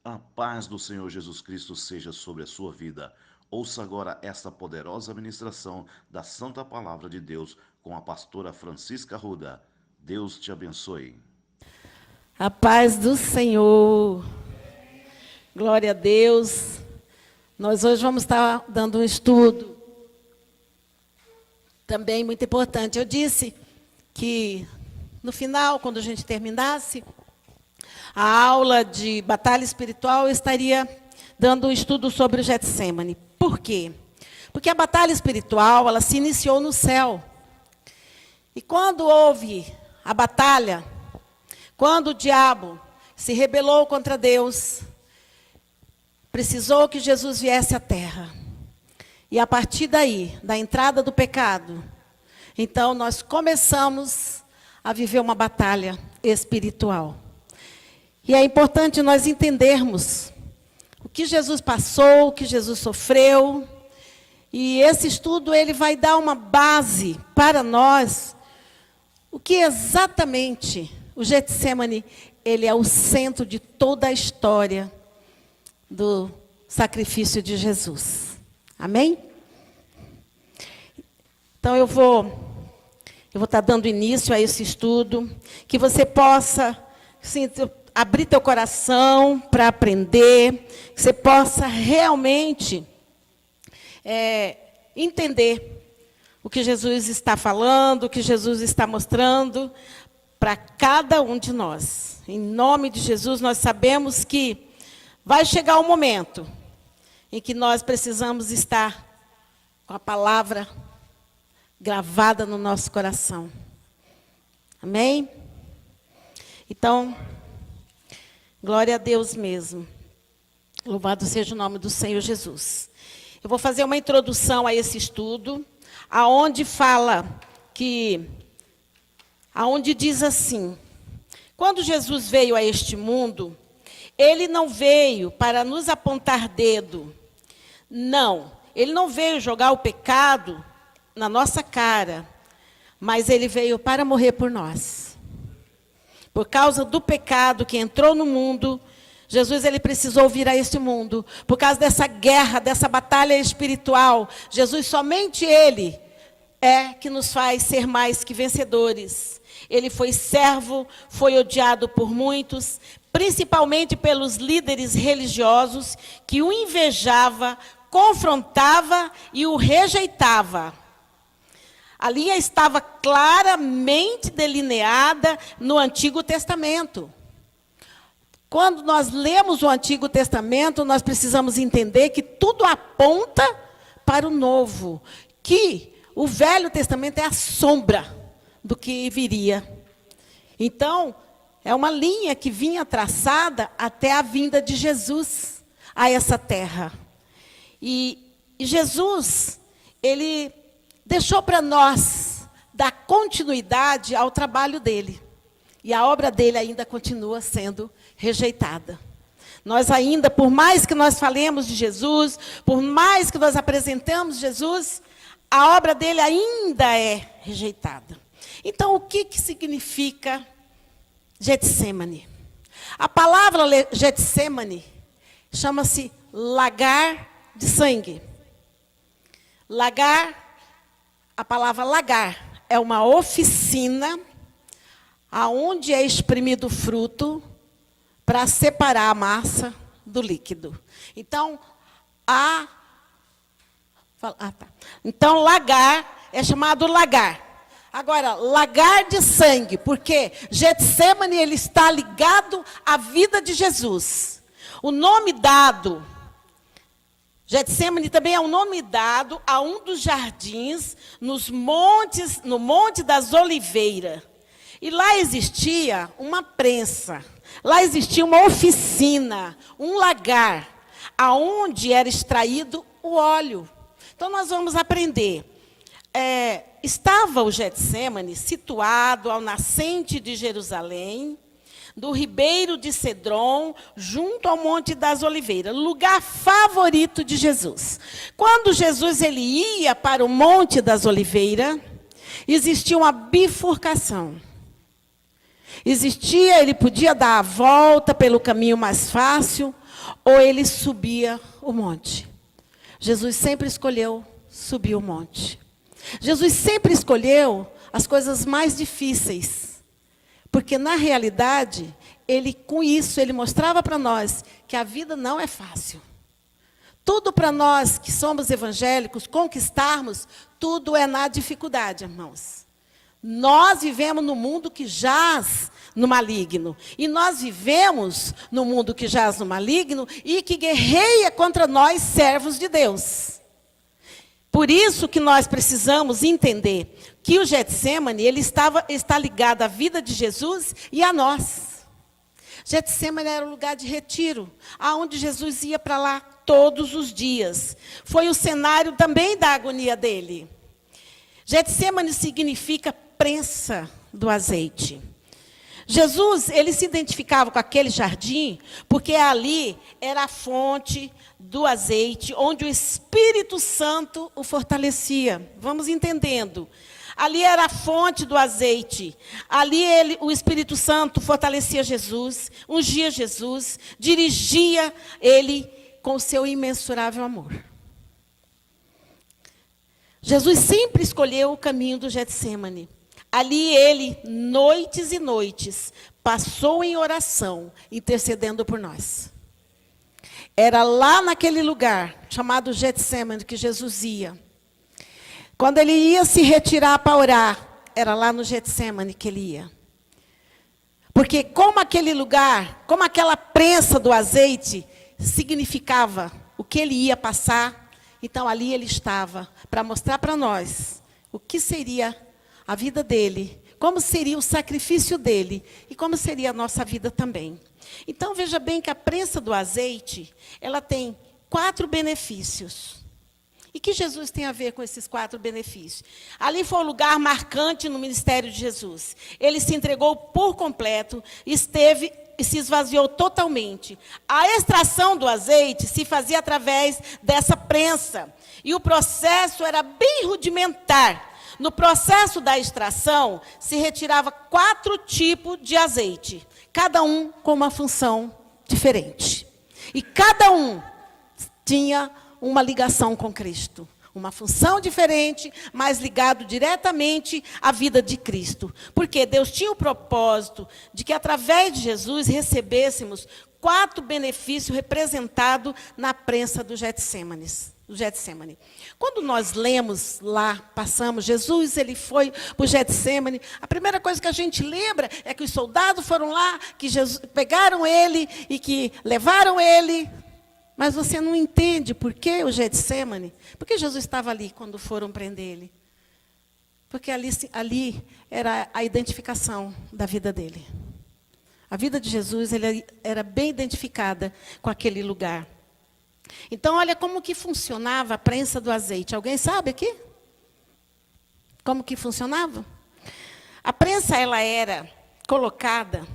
A paz do Senhor Jesus Cristo seja sobre a sua vida. Ouça agora esta poderosa ministração da Santa Palavra de Deus com a pastora Francisca Ruda. Deus te abençoe. A paz do Senhor. Glória a Deus. Nós hoje vamos estar dando um estudo também muito importante. Eu disse que no final, quando a gente terminasse a aula de batalha espiritual, eu estaria dando um estudo sobre o Getsemane. Por quê? Porque a batalha espiritual, ela se iniciou no céu. E quando houve a batalha, quando o diabo se rebelou contra Deus, precisou que Jesus viesse à terra. E a partir daí, da entrada do pecado, então nós começamos a viver uma batalha espiritual. E é importante nós entendermos o que Jesus passou, o que Jesus sofreu. E esse estudo ele vai dar uma base para nós, o que exatamente o Getsemane, ele é o centro de toda a história do sacrifício de Jesus. Amém? Então eu vou estar dando início a esse estudo, que você possa abrir teu coração para aprender, que você possa realmente entender o que Jesus está falando, o que Jesus está mostrando para cada um de nós. Em nome de Jesus, nós sabemos que vai chegar o momento em que nós precisamos estar com a palavra gravada no nosso coração. Amém? Então, glória a Deus mesmo. Louvado seja o nome do Senhor Jesus. Eu vou fazer uma introdução a esse estudo, aonde diz assim: quando Jesus veio a este mundo, ele não veio para nos apontar dedo. Não, ele não veio jogar o pecado na nossa cara, mas ele veio para morrer por nós. Por causa do pecado que entrou no mundo, Jesus ele precisou vir a este mundo. Por causa dessa guerra, dessa batalha espiritual, Jesus, somente ele é que nos faz ser mais que vencedores. Ele foi servo, foi odiado por muitos, principalmente pelos líderes religiosos que o invejava, confrontava e o rejeitava. A linha estava claramente delineada no Antigo Testamento. Quando nós lemos o Antigo Testamento, nós precisamos entender que tudo aponta para o Novo, que o Velho Testamento é a sombra do que viria. Então, é uma linha que vinha traçada até a vinda de Jesus a essa terra. E Jesus, ele deixou para nós dar continuidade ao trabalho dele. E a obra dele ainda continua sendo rejeitada. Nós ainda, por mais que nós falemos de Jesus, por mais que nós apresentamos Jesus, a obra dele ainda é rejeitada. Então, o que significa Getsemane? A palavra Getsemane chama-se lagar de sangue. Lagar, a palavra lagar, é uma oficina aonde é exprimido o fruto para separar a massa do líquido. Então, Então, lagar é chamado lagar. Agora, lagar de sangue, porque Getsemane ele está ligado à vida de Jesus. O nome dado, Getsemane também é um nome dado a um dos jardins no Monte das Oliveiras. E lá existia uma prensa, lá existia uma oficina, um lagar, aonde era extraído o óleo. Então, nós vamos aprender. Estava o Getsemane situado ao nascente de Jerusalém, do ribeiro de Cedron, junto ao Monte das Oliveiras, lugar favorito de Jesus. Quando Jesus ele ia para o Monte das Oliveiras, existia uma bifurcação. Existia, ele podia dar a volta pelo caminho mais fácil, ou ele subia o monte. Jesus sempre escolheu subir o monte. Jesus sempre escolheu as coisas mais difíceis, porque na realidade, com isso, ele mostrava para nós que a vida não é fácil. Tudo para nós que somos evangélicos, conquistarmos, tudo é na dificuldade, irmãos. Nós vivemos no mundo que jaz no maligno. E nós vivemos no mundo que jaz no maligno e que guerreia contra nós, servos de Deus. Por isso que nós precisamos entender que o Getsemane, ele está ligado à vida de Jesus e a nós. Getsemane era um lugar de retiro, aonde Jesus ia para lá todos os dias. Foi o cenário também da agonia dele. Getsemane significa prensa do azeite. Jesus, ele se identificava com aquele jardim, porque ali era a fonte do azeite, onde o Espírito Santo o fortalecia. Vamos entendendo. Ali era a fonte do azeite. Ali o Espírito Santo fortalecia Jesus, ungia Jesus, dirigia ele com o seu imensurável amor. Jesus sempre escolheu o caminho do Getsemane. Ali ele, noites e noites, passou em oração, intercedendo por nós. Era lá naquele lugar, chamado Getsemane, que Jesus ia. Quando ele ia se retirar para orar, era lá no Getsemane que ele ia. Porque como aquele lugar, como aquela prensa do azeite, significava o que ele ia passar, então ali ele estava, para mostrar para nós o que seria a vida dele, como seria o sacrifício dele e como seria a nossa vida também. Então, veja bem que a prensa do azeite, ela tem 4 benefícios. E que Jesus tem a ver com esses 4 benefícios? Ali foi um lugar marcante no ministério de Jesus. Ele se entregou por completo, esteve e se esvaziou totalmente. A extração do azeite se fazia através dessa prensa. E o processo era bem rudimentar. No processo da extração, se retirava 4 tipos de azeite, cada um com uma função diferente. E cada um tinha uma ligação com Cristo. Uma função diferente, mas ligado diretamente à vida de Cristo. Porque Deus tinha o propósito de que, através de Jesus, recebêssemos 4 benefícios representados na prensa do Getsemane. Quando nós lemos lá, passamos, Jesus, ele foi para o Getsemane, a primeira coisa que a gente lembra é que os soldados foram lá, que pegaram ele e que levaram ele. Mas você não entende por que o Getsemane? Por que Jesus estava ali quando foram prender ele? Porque ali era a identificação da vida dele. A vida de Jesus ele era bem identificada com aquele lugar. Então, olha como que funcionava a prensa do azeite. Alguém sabe aqui? Como que funcionava? A prensa ela era colocada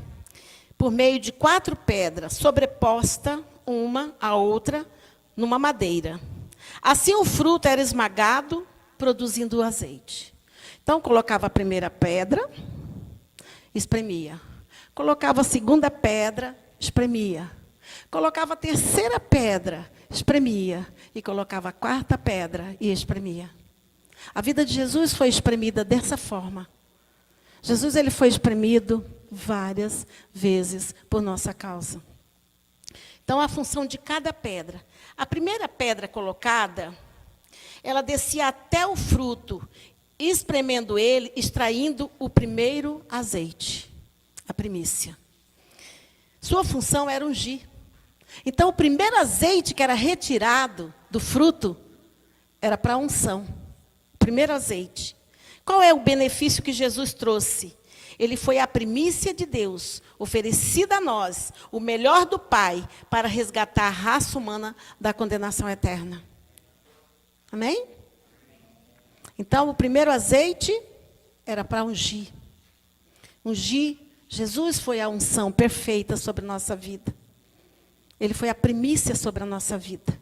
por meio de 4 pedras, sobreposta uma à outra, numa madeira. Assim o fruto era esmagado, produzindo o azeite. Então, colocava a primeira pedra, espremia. Colocava a segunda pedra, espremia. Colocava a terceira pedra, espremia. E colocava a 4ª pedra e espremia. A vida de Jesus foi espremida dessa forma. Jesus ele foi espremido várias vezes por nossa causa. Então, a função de cada pedra. A primeira pedra colocada, ela descia até o fruto, espremendo ele, extraindo o primeiro azeite, a primícia. Sua função era ungir. Então, o primeiro azeite que era retirado do fruto era para a unção. O primeiro azeite. Qual é o benefício que Jesus trouxe? Ele foi a primícia de Deus, oferecida a nós, o melhor do Pai, para resgatar a raça humana da condenação eterna. Amém? Então, o primeiro azeite era para ungir. Ungir, Jesus foi a unção perfeita sobre a nossa vida. Ele foi a primícia sobre a nossa vida.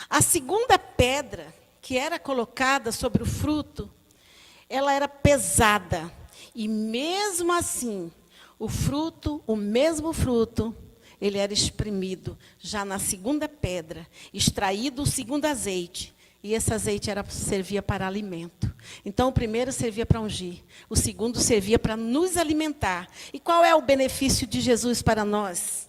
A segunda pedra, que era colocada sobre o fruto, ela era pesada. E mesmo assim, o fruto, o mesmo fruto, ele era espremido já na segunda pedra, extraído o segundo azeite. E esse azeite servia para alimento. Então, o primeiro servia para ungir, o segundo servia para nos alimentar. E qual é o benefício de Jesus para nós?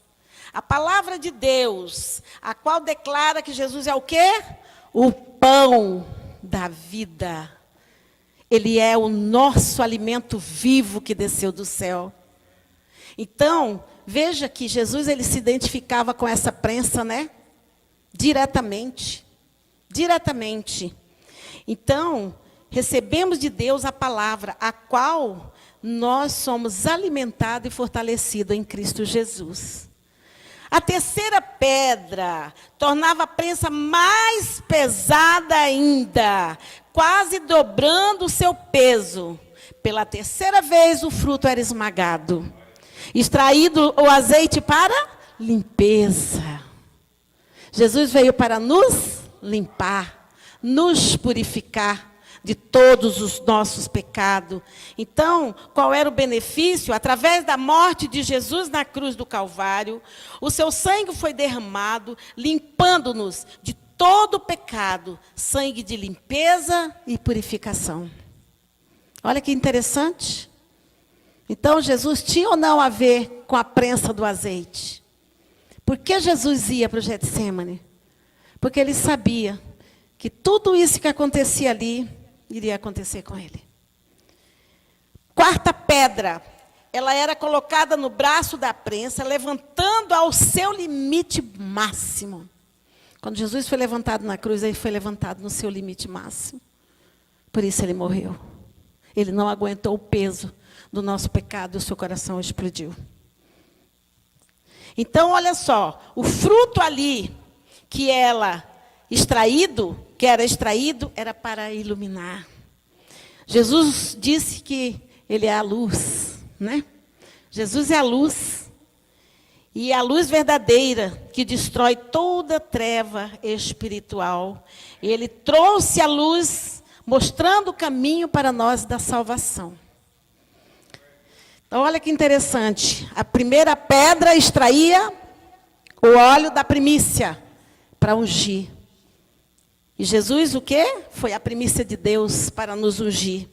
A palavra de Deus, a qual declara que Jesus é o quê? O pão da vida. Ele é o nosso alimento vivo que desceu do céu. Então, veja que Jesus ele se identificava com essa prensa, né? Diretamente. Então, recebemos de Deus a palavra, a qual nós somos alimentados e fortalecidos em Cristo Jesus. A terceira pedra tornava a prensa mais pesada ainda, quase dobrando o seu peso. Pela terceira vez o fruto era esmagado. Extraído o azeite para limpeza. Jesus veio para nos limpar, nos purificar de todos os nossos pecados. Então, qual era o benefício? Através da morte de Jesus na cruz do Calvário, o seu sangue foi derramado, limpando-nos de todo o pecado, sangue de limpeza e purificação. Olha que interessante. Então, Jesus tinha ou não a ver com a prensa do azeite? Por que Jesus ia para o Getsêmani? Porque ele sabia que tudo isso que acontecia ali, iria acontecer com ele. Quarta pedra, ela era colocada no braço da prensa, levantando ao seu limite máximo. Quando Jesus foi levantado na cruz, ele foi levantado no seu limite máximo. Por isso ele morreu. Ele não aguentou o peso do nosso pecado, o seu coração explodiu. Então, olha só, o fruto ali que era extraído, era para iluminar. Jesus disse que ele é a luz, né? Jesus é a luz. E a luz verdadeira que destrói toda treva espiritual. Ele trouxe a luz, mostrando o caminho para nós da salvação. Então, olha que interessante. A primeira pedra extraía o óleo da primícia para ungir. E Jesus, o quê? Foi a primícia de Deus para nos ungir.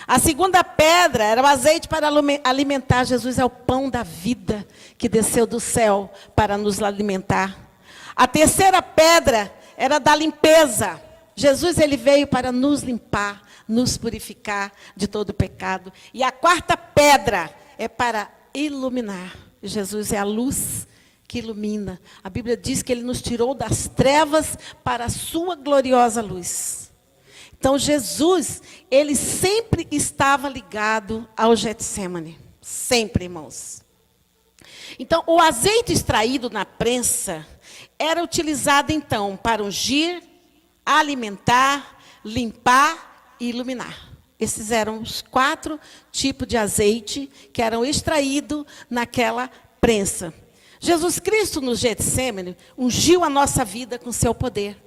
A segunda pedra era o azeite para alimentar. Jesus é o pão da vida que desceu do céu para nos alimentar. A terceira pedra era da limpeza. Jesus ele veio para nos limpar, nos purificar de todo pecado. E a quarta pedra é para iluminar. Jesus é a luz que ilumina. A Bíblia diz que ele nos tirou das trevas para a sua gloriosa luz. Então, Jesus, ele sempre estava ligado ao Getsêmani. Sempre, irmãos. Então, o azeite extraído na prensa era utilizado, então, para ungir, alimentar, limpar e iluminar. Esses eram os 4 tipos de azeite que eram extraídos naquela prensa. Jesus Cristo no Getsêmani ungiu a nossa vida com seu poder.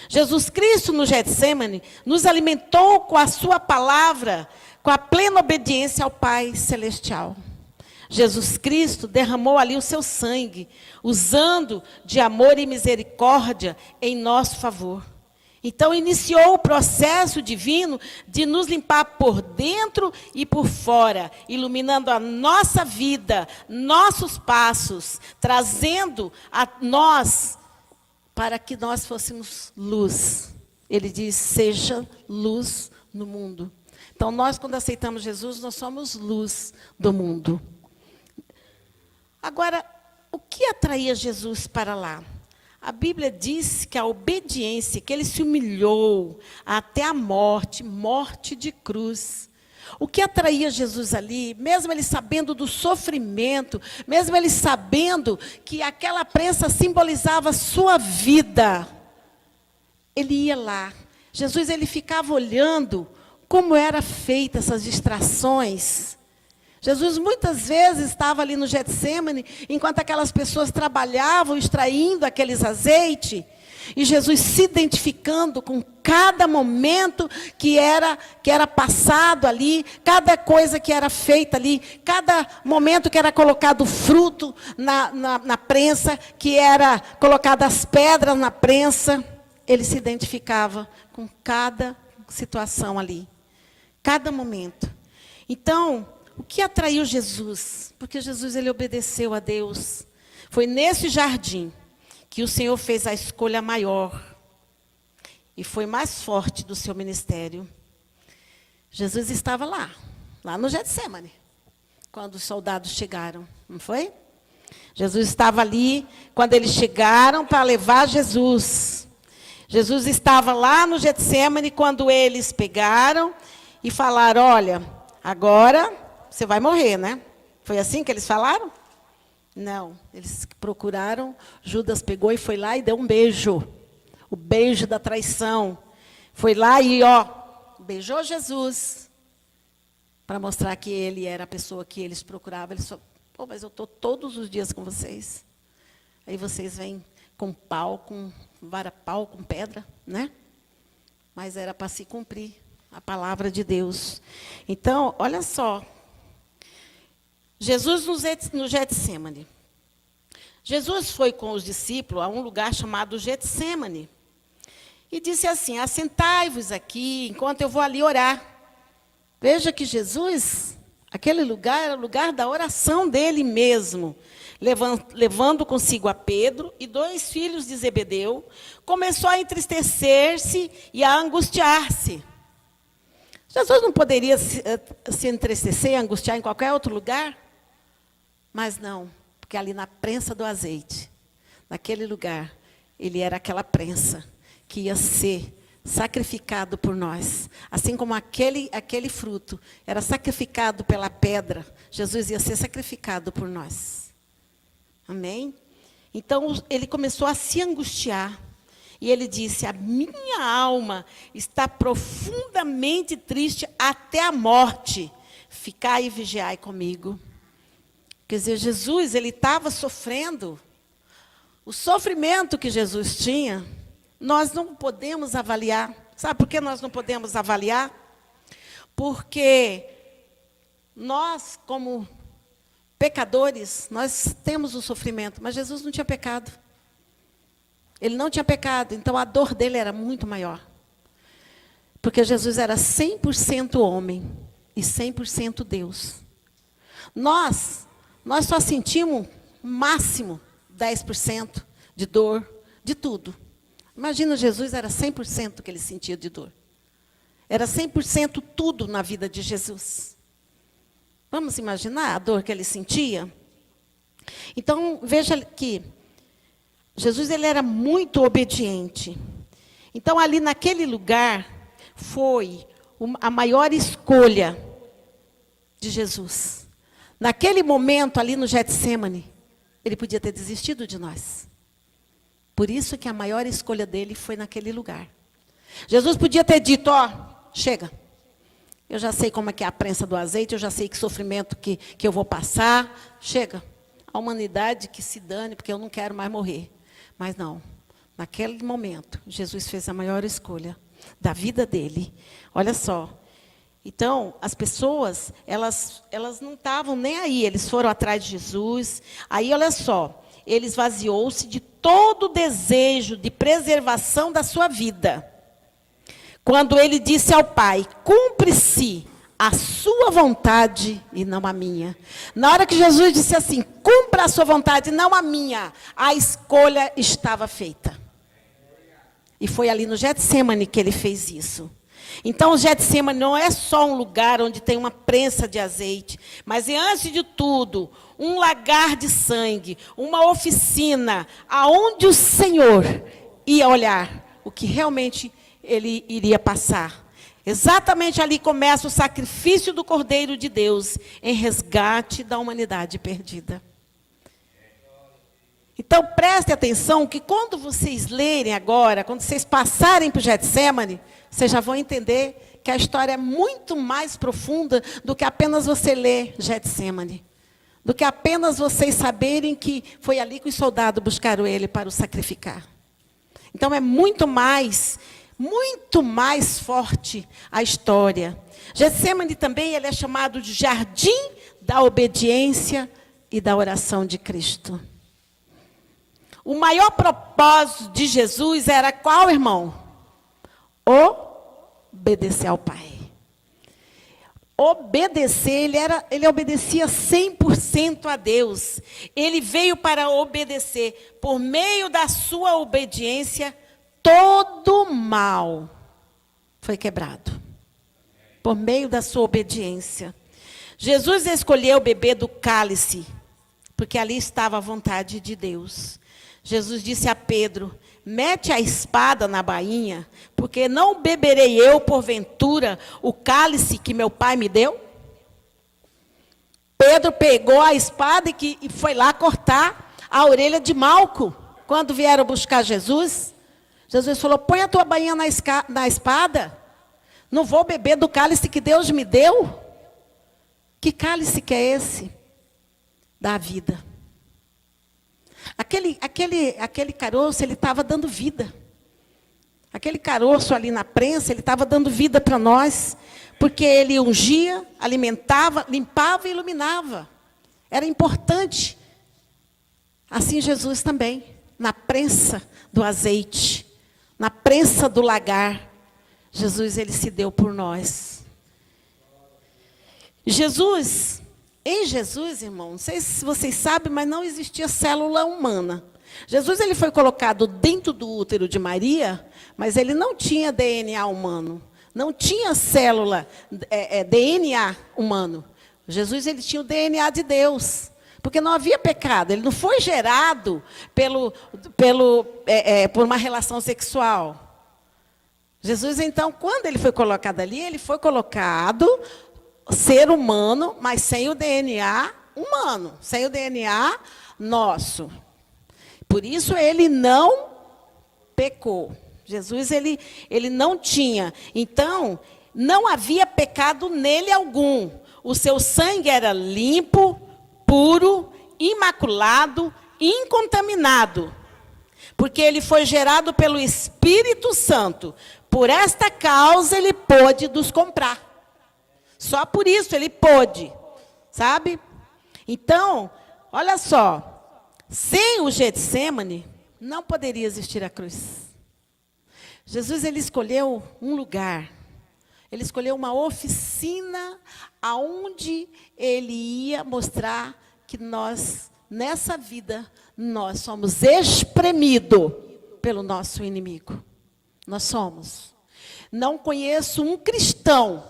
Jesus Cristo no Getsêmani nos alimentou com a sua palavra, com a plena obediência ao Pai Celestial. Jesus Cristo derramou ali o seu sangue, usando de amor e misericórdia em nosso favor. Então, iniciou o processo divino de nos limpar por dentro e por fora, iluminando a nossa vida, nossos passos, trazendo a nós para que nós fôssemos luz. Ele diz, seja luz no mundo. Então, nós, quando aceitamos Jesus, nós somos luz do mundo. Agora, o que atraía Jesus para lá? A Bíblia diz que a obediência, que ele se humilhou até a morte, morte de cruz. O que atraía Jesus ali, mesmo ele sabendo do sofrimento, mesmo ele sabendo que aquela prensa simbolizava a sua vida, ele ia lá. Jesus ele ficava olhando como era feita essas distrações. Jesus muitas vezes estava ali no Getsêmani, enquanto aquelas pessoas trabalhavam, extraindo aqueles azeites, e Jesus se identificando com cada momento que era passado ali, cada coisa que era feita ali, cada momento que era colocado fruto na prensa, que era colocado as pedras na prensa, ele se identificava com cada situação ali, cada momento. Então, o que atraiu Jesus? Porque Jesus, ele obedeceu a Deus. Foi nesse jardim que o Senhor fez a escolha maior e foi mais forte do seu ministério. Jesus estava lá no Getsemane, quando os soldados chegaram, não foi? Jesus estava ali quando eles chegaram para levar Jesus. Jesus estava lá no Getsemane quando eles pegaram e falaram: olha, agora você vai morrer, né? Foi assim que eles falaram? Não, eles procuraram, Judas pegou e foi lá e deu um beijo. O beijo da traição. Foi lá e, beijou Jesus. Para mostrar que ele era a pessoa que eles procuravam. Ele falou: pô, mas eu estou todos os dias com vocês. Aí vocês vêm com pau, com vara-pau, com pedra, né? Mas era para se cumprir a palavra de Deus. Então, olha só. Jesus no Getsemane. Jesus foi com os discípulos a um lugar chamado Getsemane. E disse assim: assentai-vos aqui, enquanto eu vou ali orar. Veja que Jesus, aquele lugar era o lugar da oração dele mesmo. Levando consigo a Pedro e 2 filhos de Zebedeu, começou a entristecer-se e a angustiar-se. Jesus não poderia se entristecer e angustiar em qualquer outro lugar? Mas não, porque ali na prensa do azeite, naquele lugar, ele era aquela prensa que ia ser sacrificado por nós. Assim como aquele fruto era sacrificado pela pedra, Jesus ia ser sacrificado por nós. Amém? Então, ele começou a se angustiar. E ele disse: a minha alma está profundamente triste até a morte. Ficai e vigiai comigo. Quer dizer, Jesus, ele estava sofrendo. O sofrimento que Jesus tinha, nós não podemos avaliar. Sabe por que nós não podemos avaliar? Porque nós, como pecadores, nós temos o sofrimento, mas Jesus não tinha pecado. Ele não tinha pecado, então a dor dele era muito maior. Porque Jesus era 100% homem e 100% Deus. Nós só sentimos máximo 10% de dor, de tudo. Imagina, Jesus era 100% que ele sentia de dor. Era 100% tudo na vida de Jesus. Vamos imaginar a dor que ele sentia? Então, veja que Jesus, ele era muito obediente. Então, ali naquele lugar, foi a maior escolha de Jesus. Naquele momento, ali no Getsemane, ele podia ter desistido de nós. Por isso que a maior escolha dele foi naquele lugar. Jesus podia ter dito: chega. Eu já sei como é que é a prensa do azeite, eu já sei que sofrimento que eu vou passar. Chega. A humanidade que se dane, porque eu não quero mais morrer. Mas não. Naquele momento, Jesus fez a maior escolha da vida dele. Olha só. Então, as pessoas, elas não estavam nem aí. Eles foram atrás de Jesus. Aí, olha só. Ele esvaziou-se de todo o desejo de preservação da sua vida. Quando ele disse ao Pai: cumpre-se a sua vontade e não a minha. Na hora que Jesus disse assim: cumpra a sua vontade e não a minha, a escolha estava feita. E foi ali no Getsemane que ele fez isso. Então, o Getsemane não é só um lugar onde tem uma prensa de azeite, mas é, antes de tudo, um lagar de sangue, uma oficina, aonde o Senhor ia olhar o que realmente ele iria passar. Exatamente ali começa o sacrifício do Cordeiro de Deus em resgate da humanidade perdida. Então, preste atenção que quando vocês lerem agora, quando vocês passarem para o Getsemane, vocês já vão entender que a história é muito mais profunda do que apenas você ler Getsemane. Do que apenas vocês saberem que foi ali que os soldados buscaram ele para o sacrificar. Então, é muito mais muito mais forte a história. Getsêmani também ele é chamado de jardim da obediência e da oração de Cristo. O maior propósito de Jesus era qual, irmão? Obedecer ao Pai. Obedecer, ele obedecia 100% a Deus. Ele veio para obedecer. Por meio da sua obediência, todo mal foi quebrado. Por meio da sua obediência. Jesus escolheu beber do cálice, porque ali estava a vontade de Deus. Jesus disse a Pedro: mete a espada na bainha, porque não beberei eu, porventura, o cálice que meu pai me deu? Pedro pegou a espada e foi lá cortar a orelha de Malco. Quando vieram buscar Jesus, Jesus falou: põe a tua bainha na espada. Não vou beber do cálice que Deus me deu? Que cálice que é esse? Da vida. Aquele caroço, ele estava dando vida. Aquele caroço ali na prensa, ele estava dando vida para nós, porque ele ungia, alimentava, limpava e iluminava. Era importante. Assim Jesus também, na prensa do azeite, na prensa do lagar, Jesus, ele se deu por nós. Em Jesus, irmão, não sei se vocês sabem, mas não existia célula humana. Jesus ele foi colocado dentro do útero de Maria, mas ele não tinha DNA humano. Não tinha célula, DNA humano. Jesus ele tinha o DNA de Deus. Porque não havia pecado. Ele não foi gerado por uma relação sexual. Jesus, então, quando ele foi colocado ali, ele foi colocado ser humano, mas sem o DNA humano, sem o DNA nosso. Por isso ele não pecou. Jesus ele não tinha. Então, não havia pecado nele algum. O seu sangue era limpo, puro, imaculado, incontaminado. Porque ele foi gerado pelo Espírito Santo. Por esta causa ele pôde nos comprar. Só por isso ele pôde, sabe? Então, olha só, sem o Getsêmani, não poderia existir a cruz. Jesus ele escolheu um lugar, ele escolheu uma oficina, aonde ele ia mostrar que nós, nessa vida, nós somos espremidos pelo nosso inimigo. Nós somos. Não conheço um cristão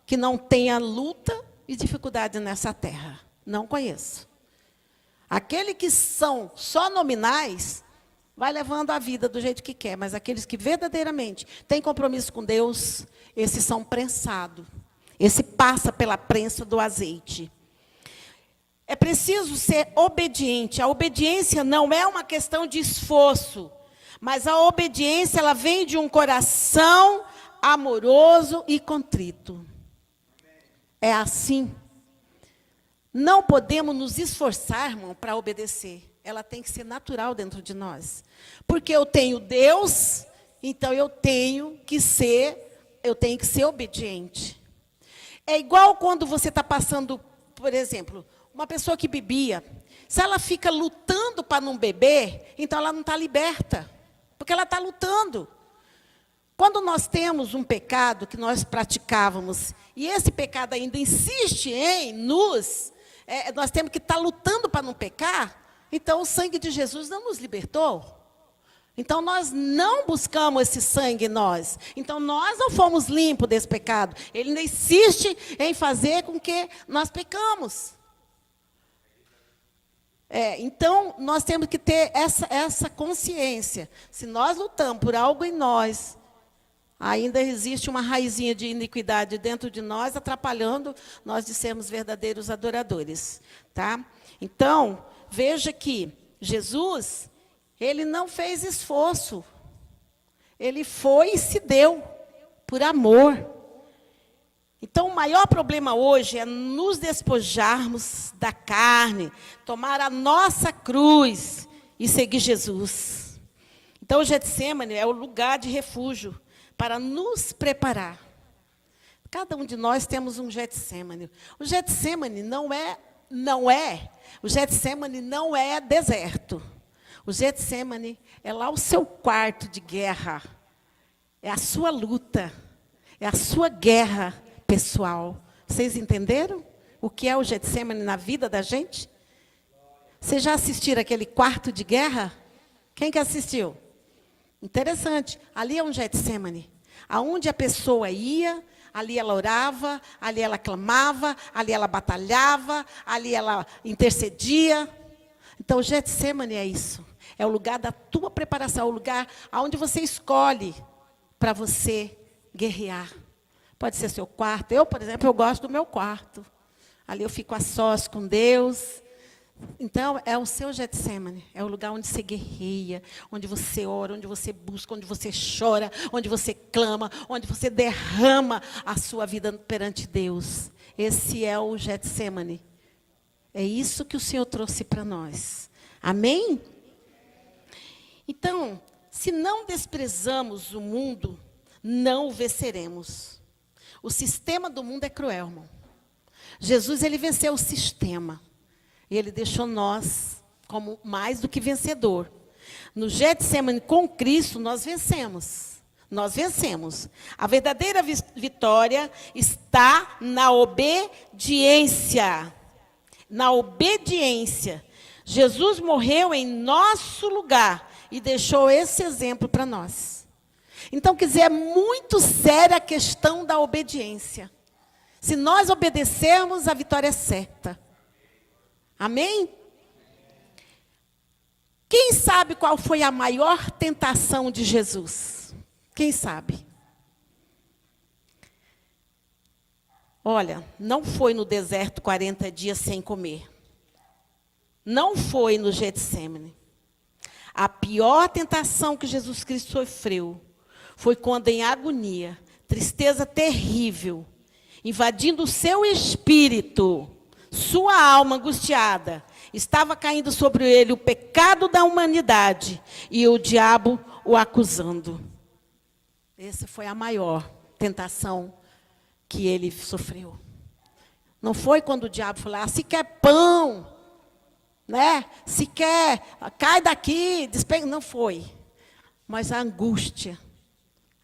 que não tenha luta e dificuldade nessa terra. Não conheço. Aqueles que são só nominais, vai levando a vida do jeito que quer, mas aqueles que verdadeiramente têm compromisso com Deus, esses são prensados. Esse passa pela prensa do azeite. É preciso ser obediente. A obediência não é uma questão de esforço, mas a obediência ela vem de um coração amoroso e contrito. É assim. Não podemos nos esforçar, irmão, para obedecer. Ela tem que ser natural dentro de nós. Porque eu tenho Deus, então eu tenho que ser obediente. É igual quando você está passando, por exemplo, uma pessoa que bebia. Se ela fica lutando para não beber, então ela não está liberta. Porque ela está lutando. Quando nós temos um pecado que nós praticávamos, e esse pecado ainda insiste em nós temos que estar lutando para não pecar, então o sangue de Jesus não nos libertou. Então nós não buscamos esse sangue em nós. Então nós não fomos limpos desse pecado. Ele ainda insiste em fazer com que nós pecamos. Então nós temos que ter essa consciência. Se nós lutamos por algo em nós, ainda existe uma raizinha de iniquidade dentro de nós, atrapalhando nós de sermos verdadeiros adoradores. Tá? Então, veja que Jesus, ele não fez esforço. Ele foi e se deu por amor. Então, o maior problema hoje é nos despojarmos da carne, tomar a nossa cruz e seguir Jesus. Então, o Getsemane é o lugar de refúgio para nos preparar. Cada um de nós temos um Getsemane. O Getsemane não é deserto. O Getsemane é lá o seu quarto de guerra. É a sua luta. É a sua guerra pessoal. Vocês entenderam o que é o Getsemane na vida da gente? Vocês já assistiram aquele quarto de guerra? Quem que assistiu? Interessante. Ali é um Getsemane. Aonde a pessoa ia, ali ela orava, ali ela clamava, ali ela batalhava, ali ela intercedia. Então, o Getsemane é isso. É o lugar da tua preparação, é o lugar onde você escolhe para você guerrear. Pode ser seu quarto. Eu, por exemplo, eu gosto do meu quarto. Ali eu fico a sós com Deus. Então, é o seu Getsemane. É o lugar onde você guerreia, onde você ora, onde você busca, onde você chora, onde você clama, onde você derrama a sua vida perante Deus. Esse é o Getsemane. É isso que o Senhor trouxe para nós. Amém? Então, se não desprezamos o mundo, não o venceremos. O sistema do mundo é cruel, irmão. Jesus, ele venceu o sistema. E ele deixou nós como mais do que vencedor. No Getsemane, com Cristo, nós vencemos. Nós vencemos. A verdadeira vitória está na obediência. Na obediência. Jesus morreu em nosso lugar e deixou esse exemplo para nós. Então, quer dizer, é muito séria a questão da obediência. Se nós obedecermos, a vitória é certa. Amém? Quem sabe qual foi a maior tentação de Jesus? Quem sabe? Olha, não foi no deserto 40 dias sem comer. Não foi no Getsemane. A pior tentação que Jesus Cristo sofreu foi quando, em agonia, tristeza terrível, invadindo o seu espírito, sua alma angustiada, estava caindo sobre ele o pecado da humanidade e o diabo o acusando. Essa foi a maior tentação que ele sofreu. Não foi quando o diabo falou, se quer pão, né? Se quer, cai daqui, despenca. Não foi. Mas a angústia,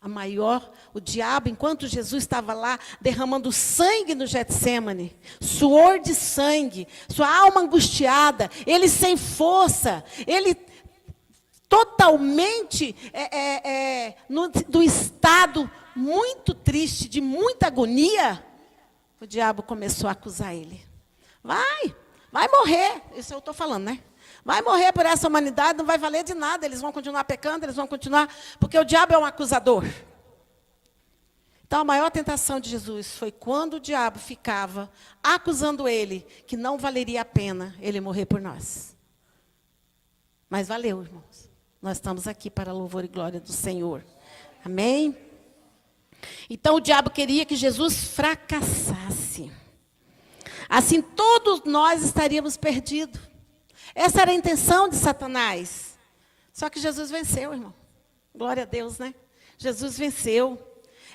a maior, o diabo, enquanto Jesus estava lá derramando sangue no Getsemane, suor de sangue, sua alma angustiada, ele sem força, ele totalmente no estado muito triste, de muita agonia, o diabo começou a acusar ele. Vai morrer, isso eu estou falando, né? Vai morrer por essa humanidade, não vai valer de nada, eles vão continuar pecando, eles vão continuar, porque o diabo é um acusador. Então, a maior tentação de Jesus foi quando o diabo ficava acusando ele, que não valeria a pena ele morrer por nós. Mas valeu, irmãos. Nós estamos aqui para a louvor e glória do Senhor. Amém? Então, o diabo queria que Jesus fracassasse. Assim, todos nós estaríamos perdidos. Essa era a intenção de Satanás. Só que Jesus venceu, irmão. Glória a Deus, né? Jesus venceu.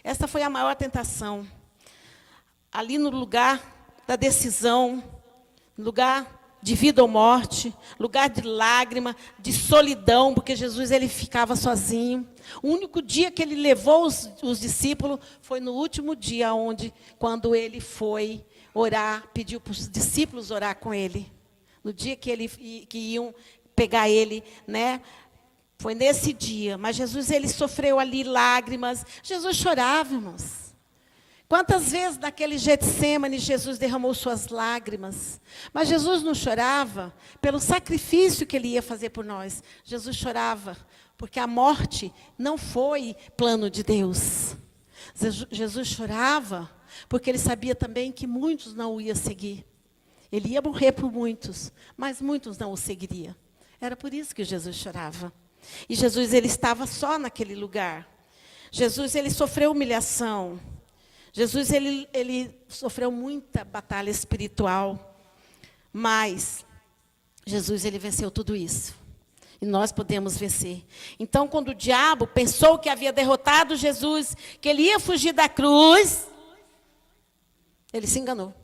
Essa foi a maior tentação. Ali no lugar da decisão, lugar de vida ou morte, lugar de lágrima, de solidão, porque Jesus ele ficava sozinho. O único dia que ele levou os discípulos foi no último dia, quando ele foi orar, pediu para os discípulos orar com ele. No dia que iam pegar ele, né? Foi nesse dia. Mas Jesus, ele sofreu ali lágrimas. Jesus chorava, irmãos. Quantas vezes naquele Getsemane Jesus derramou suas lágrimas. Mas Jesus não chorava pelo sacrifício que ele ia fazer por nós. Jesus chorava porque a morte não foi plano de Deus. Jesus chorava porque ele sabia também que muitos não o iam seguir. Ele ia morrer por muitos, mas muitos não o seguiriam. Era por isso que Jesus chorava. E Jesus, ele estava só naquele lugar. Jesus, ele sofreu humilhação. Jesus, ele sofreu muita batalha espiritual. Mas Jesus, ele venceu tudo isso. E nós podemos vencer. Então, quando o diabo pensou que havia derrotado Jesus, que ele ia fugir da cruz, ele se enganou.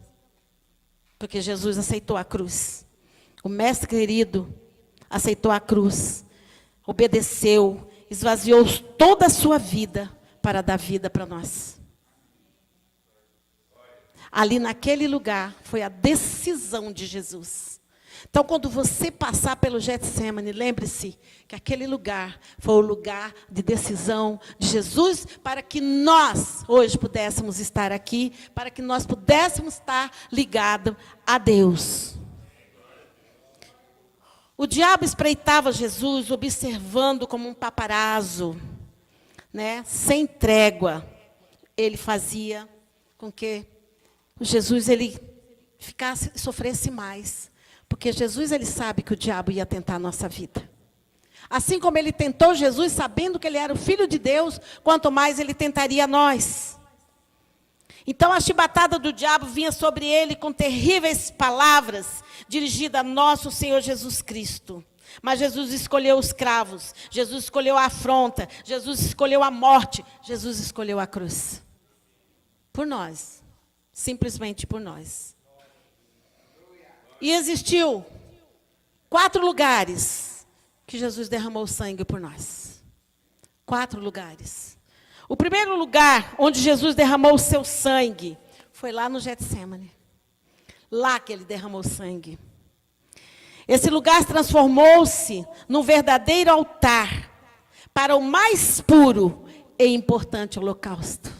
Porque Jesus aceitou a cruz. O mestre querido aceitou a cruz, obedeceu, esvaziou toda a sua vida para dar vida para nós. Ali naquele lugar foi a decisão de Jesus. Então, quando você passar pelo Getsemane, lembre-se que aquele lugar foi o lugar de decisão de Jesus para que nós hoje pudéssemos estar aqui, para que nós pudéssemos estar ligados a Deus. O diabo espreitava Jesus, observando como um paparazzo, né? Sem trégua. Ele fazia com que Jesus ele ficasse, sofresse mais. Porque Jesus ele sabe que o diabo ia tentar a nossa vida. Assim como ele tentou Jesus, sabendo que ele era o Filho de Deus, quanto mais ele tentaria nós. Então a chibatada do diabo vinha sobre ele com terríveis palavras, dirigidas a nosso Senhor Jesus Cristo. Mas Jesus escolheu os cravos, Jesus escolheu a afronta, Jesus escolheu a morte, Jesus escolheu a cruz. Por nós, simplesmente por nós. E existiu 4 lugares que Jesus derramou sangue por nós. 4 lugares. O primeiro lugar onde Jesus derramou o seu sangue foi lá no Getsemane. Lá que ele derramou sangue. Esse lugar transformou-se num verdadeiro altar para o mais puro e importante holocausto.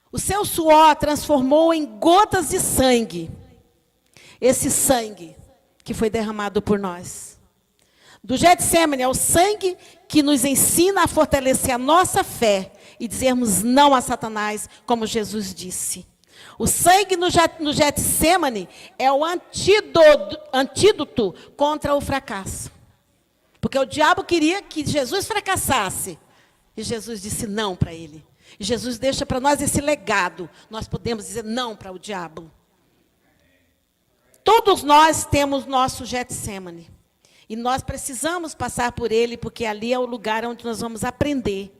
O seu suor transformou em gotas de sangue. Esse sangue que foi derramado por nós. Do Getsemane é o sangue que nos ensina a fortalecer a nossa fé e dizermos não a Satanás, como Jesus disse. O sangue no Getsemane é o antídoto contra o fracasso. Porque o diabo queria que Jesus fracassasse. E Jesus disse não para ele. E Jesus deixa para nós esse legado. Nós podemos dizer não para o diabo. Todos nós temos nosso Getsemane. E nós precisamos passar por ele, porque ali é o lugar onde nós vamos aprender.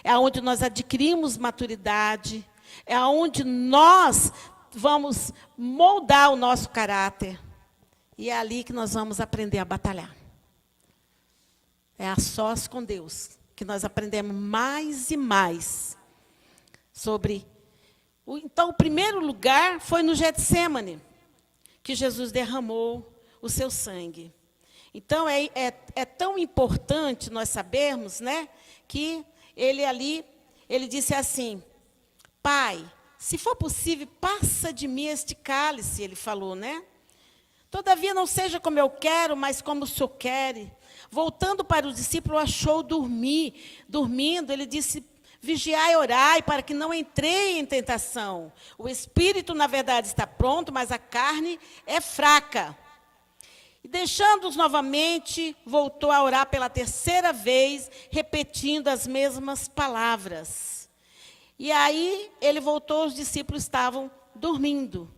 É onde nós adquirimos maturidade. É onde nós vamos moldar o nosso caráter. E é ali que nós vamos aprender a batalhar. É a sós com Deus que nós aprendemos mais e mais sobre... Então, o primeiro lugar foi no Getsemane, que Jesus derramou o seu sangue. Então, é tão importante nós sabermos, né, que ele ali, ele disse assim, Pai, se for possível, passa de mim este cálice, ele falou, né? Todavia, não seja como eu quero, mas como o Senhor quer. Voltando para os discípulos, achou dormindo, ele disse, vigiai e orai, para que não entrei em tentação. O espírito, na verdade, está pronto, mas a carne é fraca. E deixando-os novamente, voltou a orar pela 3ª vez, repetindo as mesmas palavras. E aí, ele voltou, os discípulos estavam dormindo.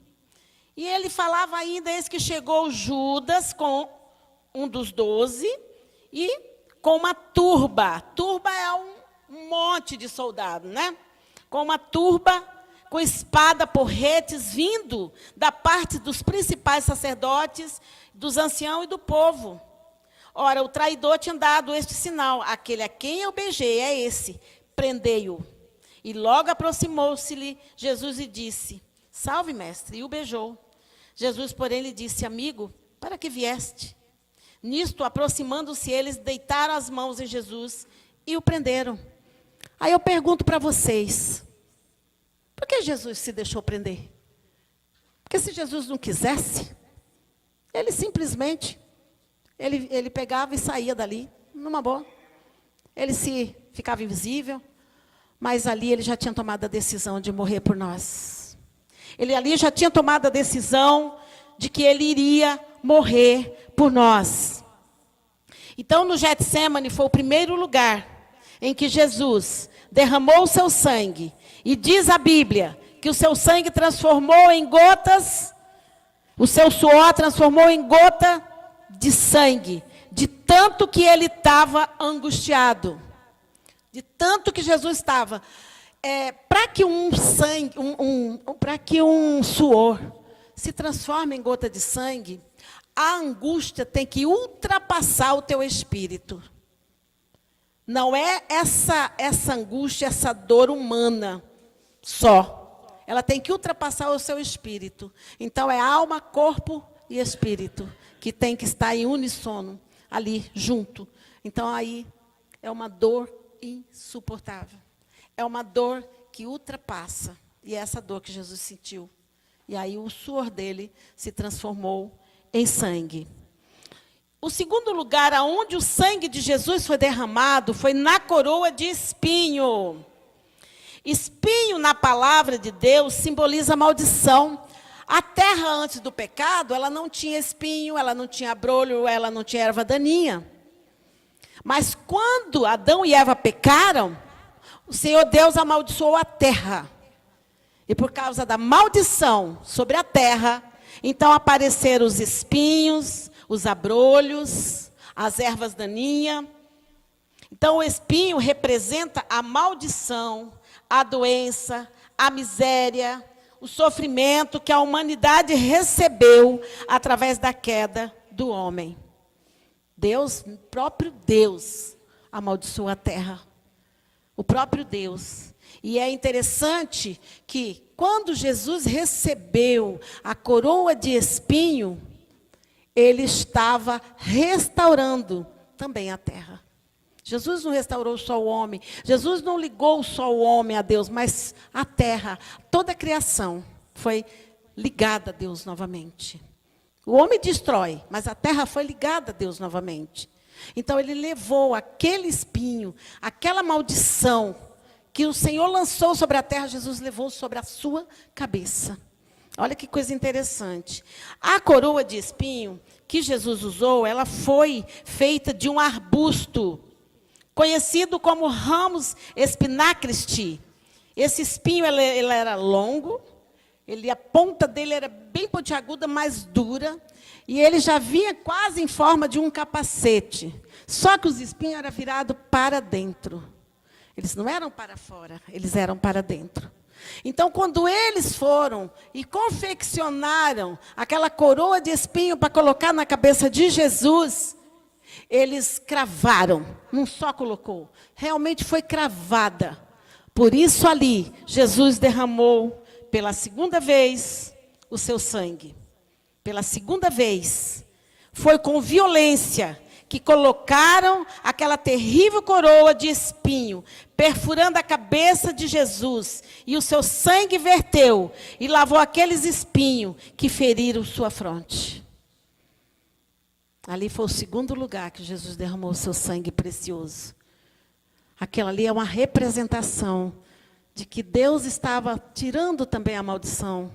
E ele falava ainda, eis que chegou Judas, com um dos 12, e com uma turba. Turba é um monte de soldados, né? Com uma turba, com espada, porretes, vindo da parte dos principais sacerdotes, dos anciãos e do povo. Ora, o traidor tinha dado este sinal, aquele a quem eu beijei, é esse, prendei-o. E logo aproximou-se-lhe Jesus e disse, salve, mestre, e o beijou. Jesus, porém, lhe disse, amigo, para que vieste? Nisto, aproximando-se eles, deitaram as mãos em Jesus e o prenderam. Aí eu pergunto para vocês, por que Jesus se deixou prender? Porque se Jesus não quisesse, ele simplesmente, ele pegava e saía dali, numa boa. Ele ficava invisível, mas ali ele já tinha tomado a decisão de morrer por nós. Ele ali já tinha tomado a decisão de que ele iria morrer por nós. Então, no Getsemane foi o primeiro lugar em que Jesus derramou o seu sangue. E diz a Bíblia que o seu sangue transformou em gotas, o seu suor transformou em gota de sangue. de tanto que ele estava angustiado, de tanto que Jesus estava. Para que para que um suor se transforme em gota de sangue, a angústia tem que ultrapassar o teu espírito. Não é essa angústia, essa dor humana só. Ela tem que ultrapassar o seu espírito. Então, é alma, corpo e espírito que tem que estar em uníssono, ali, junto. Então, aí, é uma dor insuportável. É uma dor que ultrapassa. E é essa dor que Jesus sentiu. E aí, o suor dele se transformou em sangue. O segundo lugar aonde o sangue de Jesus foi derramado foi na coroa de espinho. Espinho, na palavra de Deus, simboliza maldição. A terra antes do pecado, ela não tinha espinho, ela não tinha abrolho, ela não tinha erva daninha. Mas quando Adão e Eva pecaram, o Senhor Deus amaldiçoou a terra. E por causa da maldição sobre a terra, então apareceram os espinhos, os abrolhos, as ervas daninhas. Então, o espinho representa a maldição, a doença, a miséria, o sofrimento que a humanidade recebeu através da queda do homem. Deus, o próprio Deus, amaldiçoou a terra. O próprio Deus. E é interessante que, quando Jesus recebeu a coroa de espinho, ele estava restaurando também a terra. Jesus não restaurou só o homem. Jesus não ligou só o homem a Deus, mas a terra, toda a criação foi ligada a Deus novamente. O homem destrói, mas a terra foi ligada a Deus novamente. Então, ele levou aquele espinho, aquela maldição que o Senhor lançou sobre a terra, Jesus levou sobre a sua cabeça. Olha que coisa interessante. A coroa de espinho que Jesus usou, ela foi feita de um arbusto, conhecido como Ramos spinacristi. Esse espinho ele era longo, a ponta dele era bem pontiaguda, mais dura, e ele já vinha quase em forma de um capacete. Só que os espinhos eram virados para dentro. Eles não eram para fora, eles eram para dentro. Então, quando eles foram e confeccionaram aquela coroa de espinho para colocar na cabeça de Jesus, eles cravaram, não só colocou, realmente foi cravada. Por isso ali, Jesus derramou pela segunda vez o seu sangue. Pela segunda vez, foi com violência que colocaram aquela terrível coroa de espinho, perfurando a cabeça de Jesus, e o seu sangue verteu, e lavou aqueles espinhos que feriram sua fronte. Ali foi o segundo lugar que Jesus derramou o seu sangue precioso. Aquela ali é uma representação de que Deus estava tirando também a maldição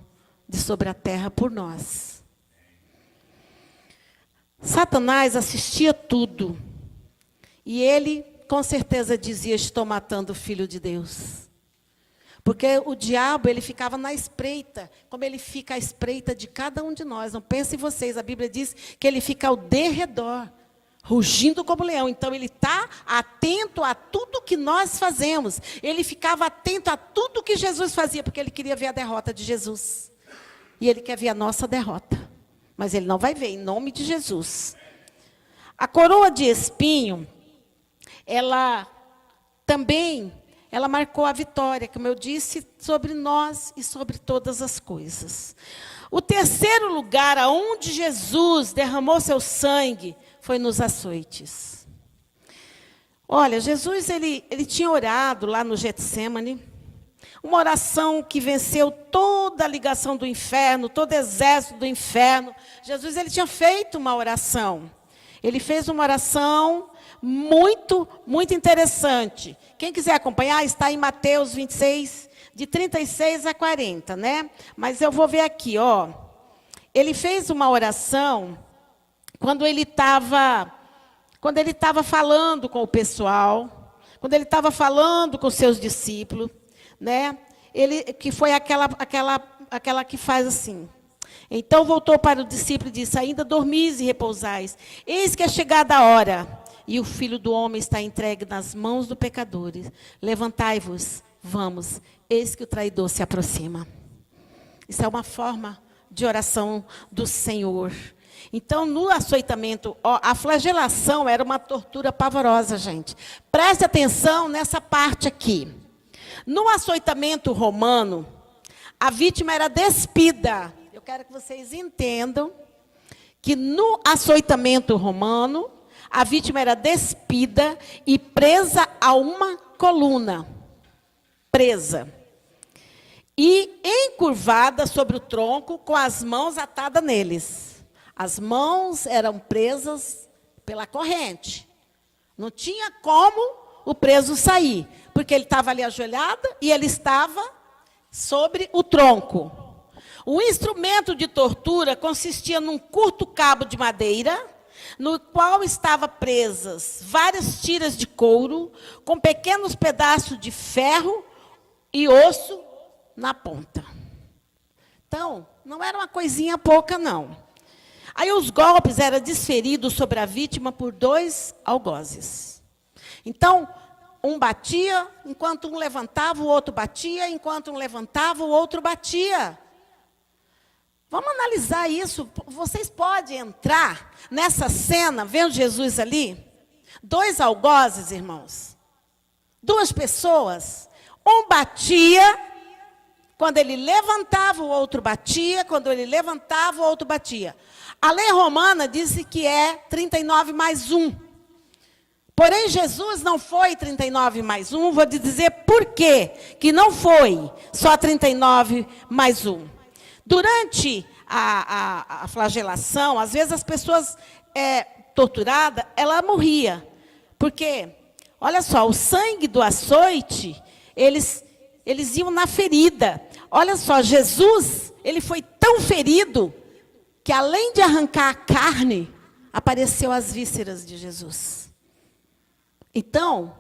de sobre a terra por nós. Satanás assistia tudo. E ele, com certeza, dizia: estou matando o Filho de Deus. Porque o diabo, ele ficava na espreita, como ele fica à espreita de cada um de nós. Não pensem vocês, a Bíblia diz que ele fica ao derredor, rugindo como leão. Então, ele está atento a tudo que nós fazemos. Ele ficava atento a tudo que Jesus fazia, porque ele queria ver a derrota de Jesus. E ele quer ver a nossa derrota. Mas ele não vai ver, em nome de Jesus. A coroa de espinho, ela marcou a vitória, como eu disse, sobre nós e sobre todas as coisas. O terceiro lugar aonde Jesus derramou seu sangue foi nos açoites. Olha, Jesus ele tinha orado lá no Getsêmani, uma oração que venceu toda a ligação do inferno, todo exército do inferno. Jesus ele tinha feito uma oração. Ele fez uma oração muito, muito interessante. Quem quiser acompanhar, está em Mateus 26, de 36 a 40, né? Mas eu vou ver aqui, ó. Ele fez uma oração quando ele estava falando com o pessoal, quando ele estava falando com os seus discípulos, né? Que foi aquela que faz assim. Então voltou para o discípulo e disse: ainda dormis e repousais. Eis que é chegada a hora, e o Filho do Homem está entregue nas mãos dos pecadores. Levantai-vos, vamos, eis que o traidor se aproxima. Isso é uma forma de oração do Senhor. Então, no açoitamento, a flagelação era uma tortura pavorosa, gente. Preste atenção nessa parte aqui. No açoitamento romano, a vítima era despida. Eu quero que vocês entendam que no açoitamento romano, a vítima era despida e presa a uma coluna. Presa. E encurvada sobre o tronco, com as mãos atadas neles. As mãos eram presas pela corrente. Não tinha como o preso sair, porque ele estava ali ajoelhado e ele estava sobre o tronco. O instrumento de tortura consistia num curto cabo de madeira, no qual estavam presas várias tiras de couro, com pequenos pedaços de ferro e osso na ponta. Então, não era uma coisinha pouca, não. Aí os golpes eram desferidos sobre a vítima por 2 algozes. Então, um batia, enquanto um levantava, o outro batia, enquanto um levantava, o outro batia. Vamos analisar isso. Vocês podem entrar nessa cena, vendo Jesus ali? 2 algozes, irmãos. 2 pessoas. Um batia, quando ele levantava, o outro batia. Quando ele levantava, o outro batia. A lei romana diz que é 39 mais 1. Porém, Jesus não foi 39 mais 1. Vou te dizer por quê que não foi só 39 mais 1. Durante a flagelação, às vezes as pessoas torturadas, ela morria. Porque, olha só, o sangue do açoite, eles iam na ferida. Olha só, Jesus, ele foi tão ferido que além de arrancar a carne, apareceu as vísceras de Jesus. Então,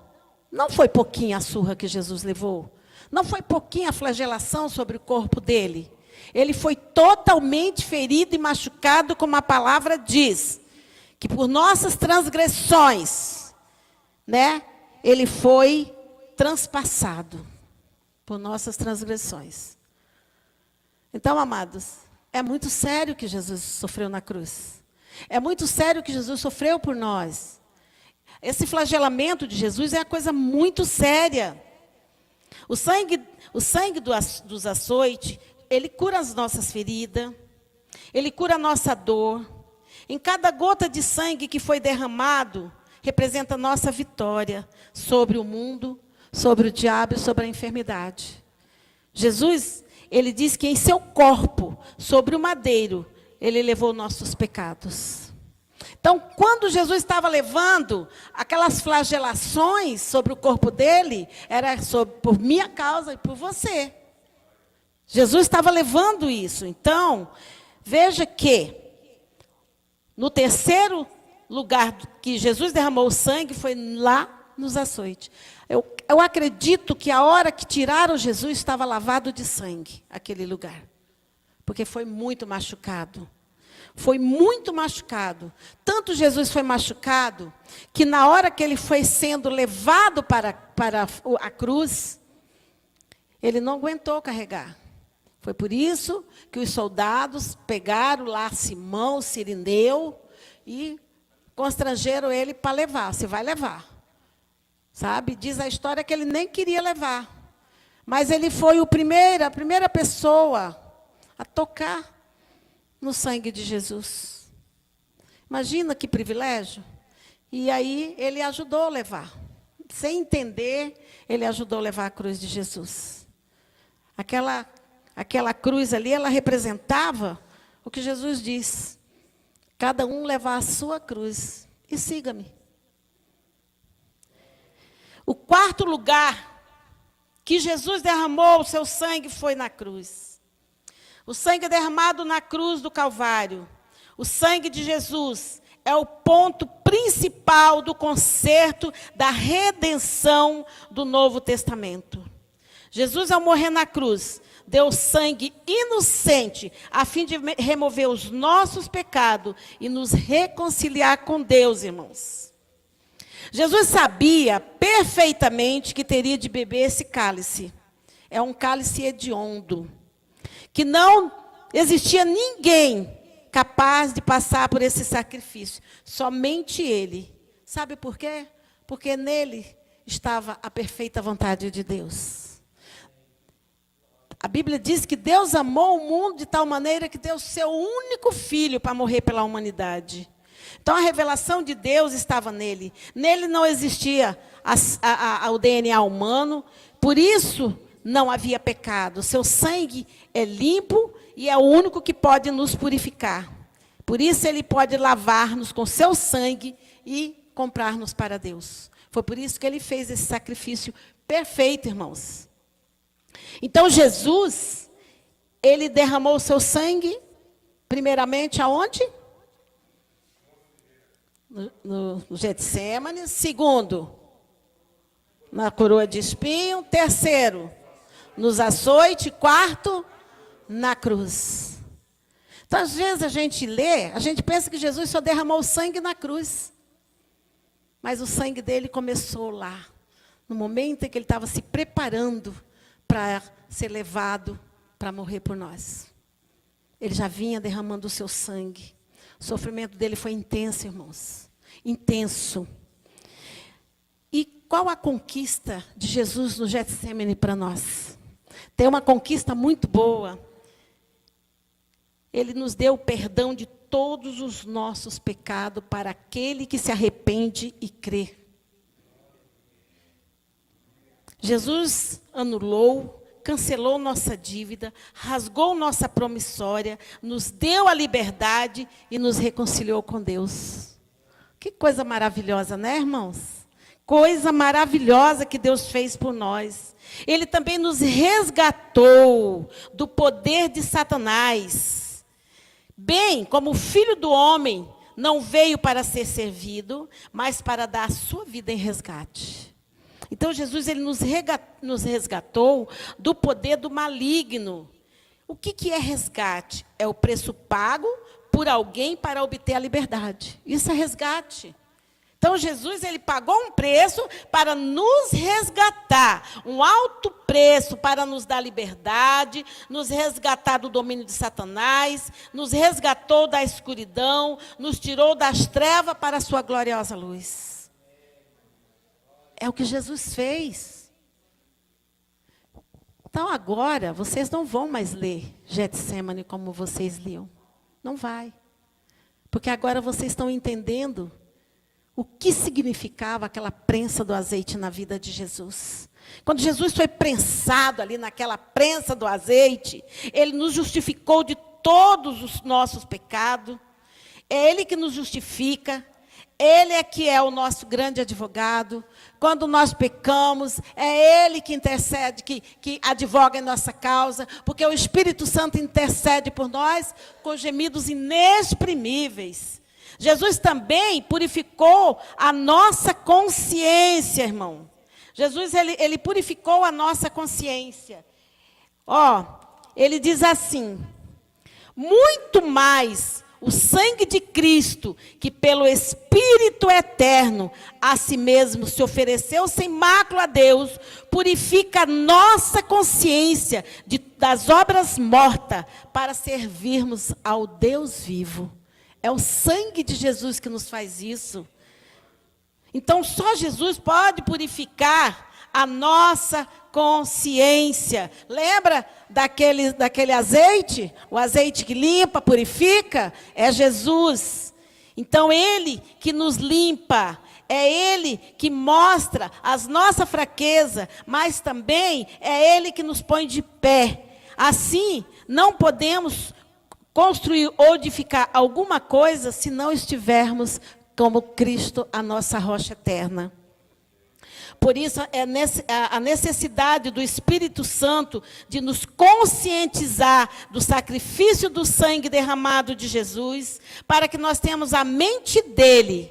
não foi pouquinho a surra que Jesus levou. Não foi pouquinho a flagelação sobre o corpo dele. Ele foi totalmente ferido e machucado, como a palavra diz. Que por nossas transgressões, né, ele foi transpassado. Por nossas transgressões. Então, amados, é muito sério o que Jesus sofreu na cruz. É muito sério o que Jesus sofreu por nós. Esse flagelamento de Jesus é uma coisa muito séria. O sangue dos açoites, ele cura as nossas feridas, ele cura a nossa dor. Em cada gota de sangue que foi derramado, representa a nossa vitória sobre o mundo, sobre o diabo e sobre a enfermidade. Jesus, ele diz que em seu corpo, sobre o madeiro, ele levou nossos pecados. Então, quando Jesus estava levando aquelas flagelações sobre o corpo dele, era por minha causa e por você. Jesus estava levando isso. Então, veja que, no terceiro lugar que Jesus derramou o sangue, foi lá nos açoites. Eu acredito que a hora que tiraram Jesus, estava lavado de sangue, aquele lugar. Porque foi muito machucado. Foi muito machucado. Tanto Jesus foi machucado, que na hora que ele foi sendo levado para a cruz, ele não aguentou carregar. Foi por isso que os soldados pegaram lá Simão, Cirineu, e constrangeram ele para levar. Você vai levar. Sabe? Diz a história que ele nem queria levar. Mas ele foi a primeira pessoa a tocar no sangue de Jesus. Imagina que privilégio. E aí ele ajudou a levar. Sem entender, ele ajudou a levar a cruz de Jesus. Aquela cruz ali, ela representava o que Jesus diz. Cada um levar a sua cruz e siga-me. O quarto lugar que Jesus derramou o seu sangue foi na cruz. O sangue derramado na cruz do Calvário. O sangue de Jesus é o ponto principal do concerto da redenção do Novo Testamento. Jesus, ao morrer na cruz, deu sangue inocente, a fim de remover os nossos pecados e nos reconciliar com Deus, irmãos. Jesus sabia perfeitamente que teria de beber esse cálice. É um cálice hediondo, que não existia ninguém capaz de passar por esse sacrifício, somente Ele. Sabe por quê? Porque nele estava a perfeita vontade de Deus. A Bíblia diz que Deus amou o mundo de tal maneira que deu seu único filho para morrer pela humanidade. Então a revelação de Deus estava nele. Nele não existia o DNA humano, por isso não havia pecado. Seu sangue é limpo e é o único que pode nos purificar. Por isso ele pode lavar-nos com seu sangue e comprar-nos para Deus. Foi por isso que ele fez esse sacrifício perfeito, irmãos. Então Jesus, ele derramou o seu sangue, primeiramente aonde? No Getsêmani. Segundo, na coroa de espinho. Terceiro, nos açoites. Quarto, na cruz. Então, às vezes a gente lê, a gente pensa que Jesus só derramou o sangue na cruz. Mas o sangue dele começou lá, no momento em que ele estava se preparando para ser levado para morrer por nós. Ele já vinha derramando o seu sangue. O sofrimento dele foi intenso, irmãos. Intenso. E qual a conquista de Jesus no Getsêmani para nós? Tem uma conquista muito boa. Ele nos deu o perdão de todos os nossos pecados para aquele que se arrepende e crê. Jesus anulou, cancelou nossa dívida, rasgou nossa promissória, nos deu a liberdade e nos reconciliou com Deus. Que coisa maravilhosa, né, irmãos? Coisa maravilhosa que Deus fez por nós. Ele também nos resgatou do poder de Satanás. Bem, como o Filho do Homem não veio para ser servido, mas para dar a sua vida em resgate. Então, Jesus ele nos resgatou do poder do maligno. O que é resgate? É o preço pago por alguém para obter a liberdade. Isso é resgate. Então, Jesus ele pagou um preço para nos resgatar. Um alto preço para nos dar liberdade, nos resgatar do domínio de Satanás, nos resgatou da escuridão, nos tirou das trevas para a sua gloriosa luz. É o que Jesus fez. Então, agora, vocês não vão mais ler Getsêmani como vocês liam. Não vai. Porque agora vocês estão entendendo o que significava aquela prensa do azeite na vida de Jesus. Quando Jesus foi prensado ali naquela prensa do azeite, ele nos justificou de todos os nossos pecados. É ele que nos justifica. Ele é que é o nosso grande advogado. Quando nós pecamos, é Ele que intercede, que advoga em nossa causa, porque o Espírito Santo intercede por nós com gemidos inexprimíveis. Jesus também purificou a nossa consciência, irmão. Jesus, ele purificou a nossa consciência. Ele diz assim: muito mais o sangue de Cristo, que pelo Espírito eterno a si mesmo se ofereceu sem mácula a Deus, purifica a nossa consciência das obras mortas para servirmos ao Deus vivo. É o sangue de Jesus que nos faz isso. Então, só Jesus pode purificar a nossa consciência. Lembra daquele azeite? O azeite que limpa, purifica? É Jesus. Então, Ele que nos limpa. É Ele que mostra as nossas fraquezas, mas também é Ele que nos põe de pé. Assim, não podemos construir ou edificar alguma coisa se não estivermos como Cristo, a nossa rocha eterna. Por isso, é a necessidade do Espírito Santo de nos conscientizar do sacrifício do sangue derramado de Jesus, para que nós tenhamos a mente dele,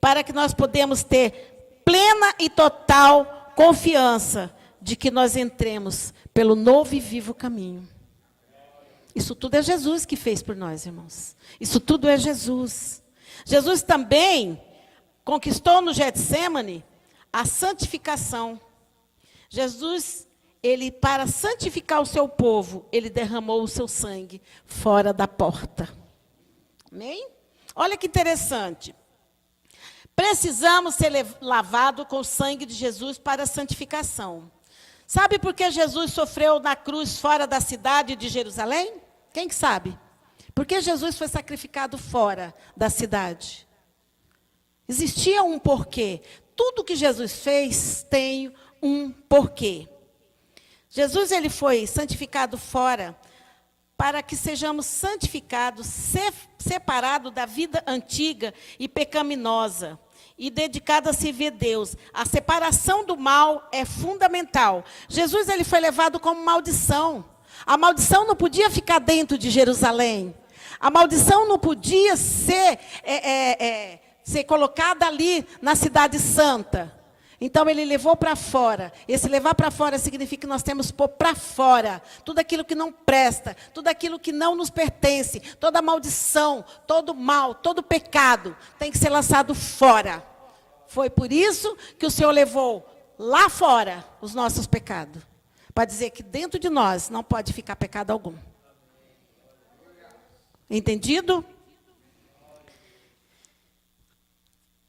para que nós podemos ter plena e total confiança de que nós entremos pelo novo e vivo caminho. Isso tudo é Jesus que fez por nós, irmãos. Isso tudo é Jesus. Jesus também conquistou no Getsêmani a santificação. Jesus, para santificar o seu povo, ele derramou o seu sangue fora da porta. Amém? Olha que interessante. Precisamos ser lavados com o sangue de Jesus para a santificação. Sabe por que Jesus sofreu na cruz fora da cidade de Jerusalém? Quem que sabe? Por que Jesus foi sacrificado fora da cidade? Existia um porquê. Tudo que Jesus fez tem um porquê. Jesus ele foi santificado fora para que sejamos santificados, separados da vida antiga e pecaminosa e dedicados a servir a Deus. A separação do mal é fundamental. Jesus ele foi levado como maldição. A maldição não podia ficar dentro de Jerusalém. A maldição não podia ser colocada ali na cidade santa. Então, ele levou para fora. Esse levar para fora significa que nós temos que pôr para fora tudo aquilo que não presta, tudo aquilo que não nos pertence, toda maldição, todo mal, todo pecado tem que ser lançado fora. Foi por isso que o Senhor levou lá fora os nossos pecados. Para dizer que dentro de nós não pode ficar pecado algum. Entendido?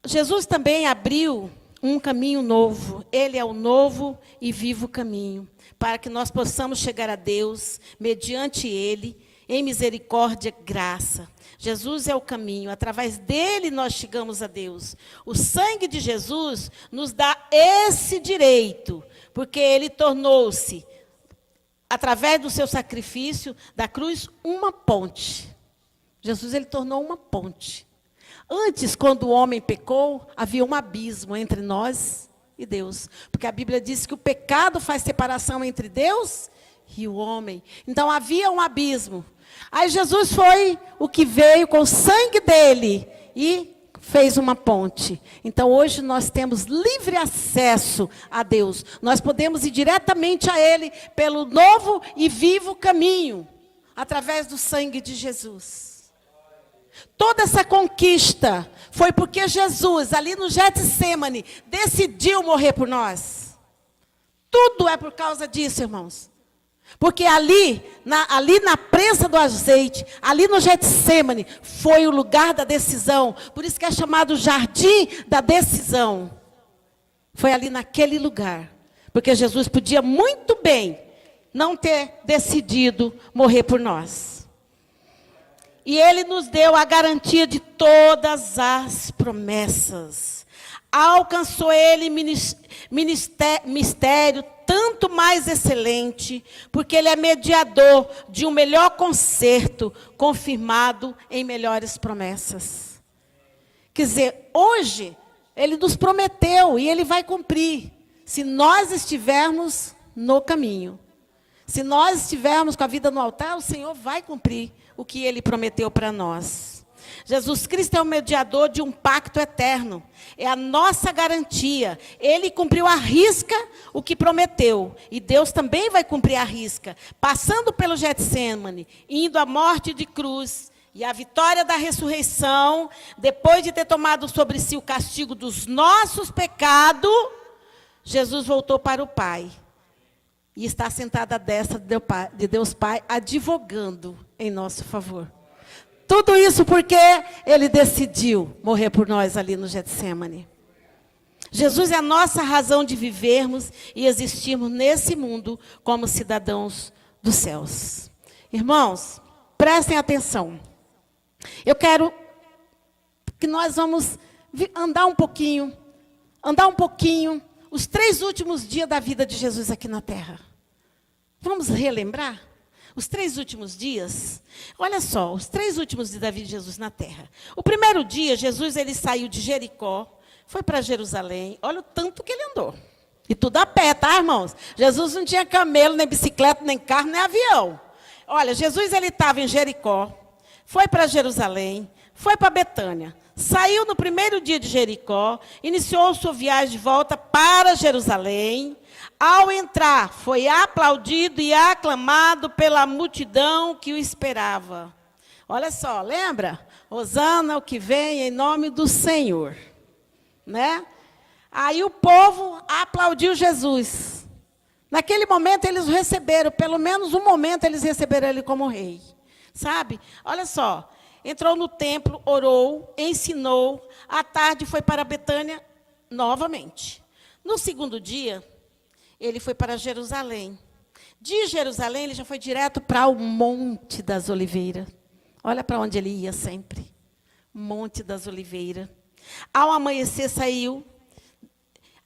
Jesus também abriu um caminho novo. Ele é o novo e vivo caminho. Para que nós possamos chegar a Deus, mediante Ele, em misericórdia e graça. Jesus é o caminho. Através dele nós chegamos a Deus. O sangue de Jesus nos dá esse direito. Porque ele tornou-se, através do seu sacrifício da cruz, uma ponte. Jesus ele tornou uma ponte. Antes, quando o homem pecou, havia um abismo entre nós e Deus. Porque a Bíblia diz que o pecado faz separação entre Deus e o homem. Então havia um abismo. Aí Jesus foi o que veio com o sangue dele e fez uma ponte. Então hoje nós temos livre acesso a Deus. Nós podemos ir diretamente a Ele pelo novo e vivo caminho, através do sangue de Jesus. Toda essa conquista foi porque Jesus, ali no Getsêmani, decidiu morrer por nós. Tudo é por causa disso, irmãos. Porque ali na prensa do azeite, ali no Getsêmani, foi o lugar da decisão. Por isso que é chamado jardim da decisão. Foi ali naquele lugar. Porque Jesus podia muito bem não ter decidido morrer por nós. E Ele nos deu a garantia de todas as promessas. Alcançou Ele mistério tanto mais excelente, porque Ele é mediador de um melhor concerto, confirmado em melhores promessas. Quer dizer, hoje, Ele nos prometeu e Ele vai cumprir, se nós estivermos no caminho. Se nós estivermos com a vida no altar, o Senhor vai cumprir o que Ele prometeu para nós. Jesus Cristo é o mediador de um pacto eterno. É a nossa garantia. Ele cumpriu à risca o que prometeu. E Deus também vai cumprir à risca. Passando pelo Getsêmani, indo à morte de cruz e à vitória da ressurreição, depois de ter tomado sobre si o castigo dos nossos pecados, Jesus voltou para o Pai. E está sentado à destra de Deus Pai, advogando em nosso favor. Tudo isso porque Ele decidiu morrer por nós ali no Getsêmani. Jesus é a nossa razão de vivermos e existirmos nesse mundo como cidadãos dos céus. Irmãos, prestem atenção. Eu quero que nós vamos andar um pouquinho, os 3 últimos dias da vida de Jesus aqui na terra. Vamos relembrar? Os 3 últimos dias, olha só, os 3 últimos dias da vida de Jesus na terra. O primeiro dia, Jesus ele saiu de Jericó, foi para Jerusalém, olha o tanto que ele andou. E tudo a pé, tá, irmãos? Jesus não tinha camelo, nem bicicleta, nem carro, nem avião. Olha, Jesus ele estava em Jericó, foi para Jerusalém, foi para Betânia. saiu no primeiro dia de Jericó, iniciou sua viagem de volta para Jerusalém. Ao entrar, foi aplaudido e aclamado pela multidão que o esperava. Olha só, lembra? Hosana, o que vem em nome do Senhor. Né? Aí o povo aplaudiu Jesus. Naquele momento eles o receberam, pelo menos um momento eles receberam ele como rei. Sabe? Olha só, entrou no templo, orou, ensinou, à tarde foi para Betânia novamente. No segundo dia, ele foi para Jerusalém. De Jerusalém, ele já foi direto para o Monte das Oliveiras. Olha para onde ele ia sempre. Monte das Oliveiras. Ao amanhecer, saiu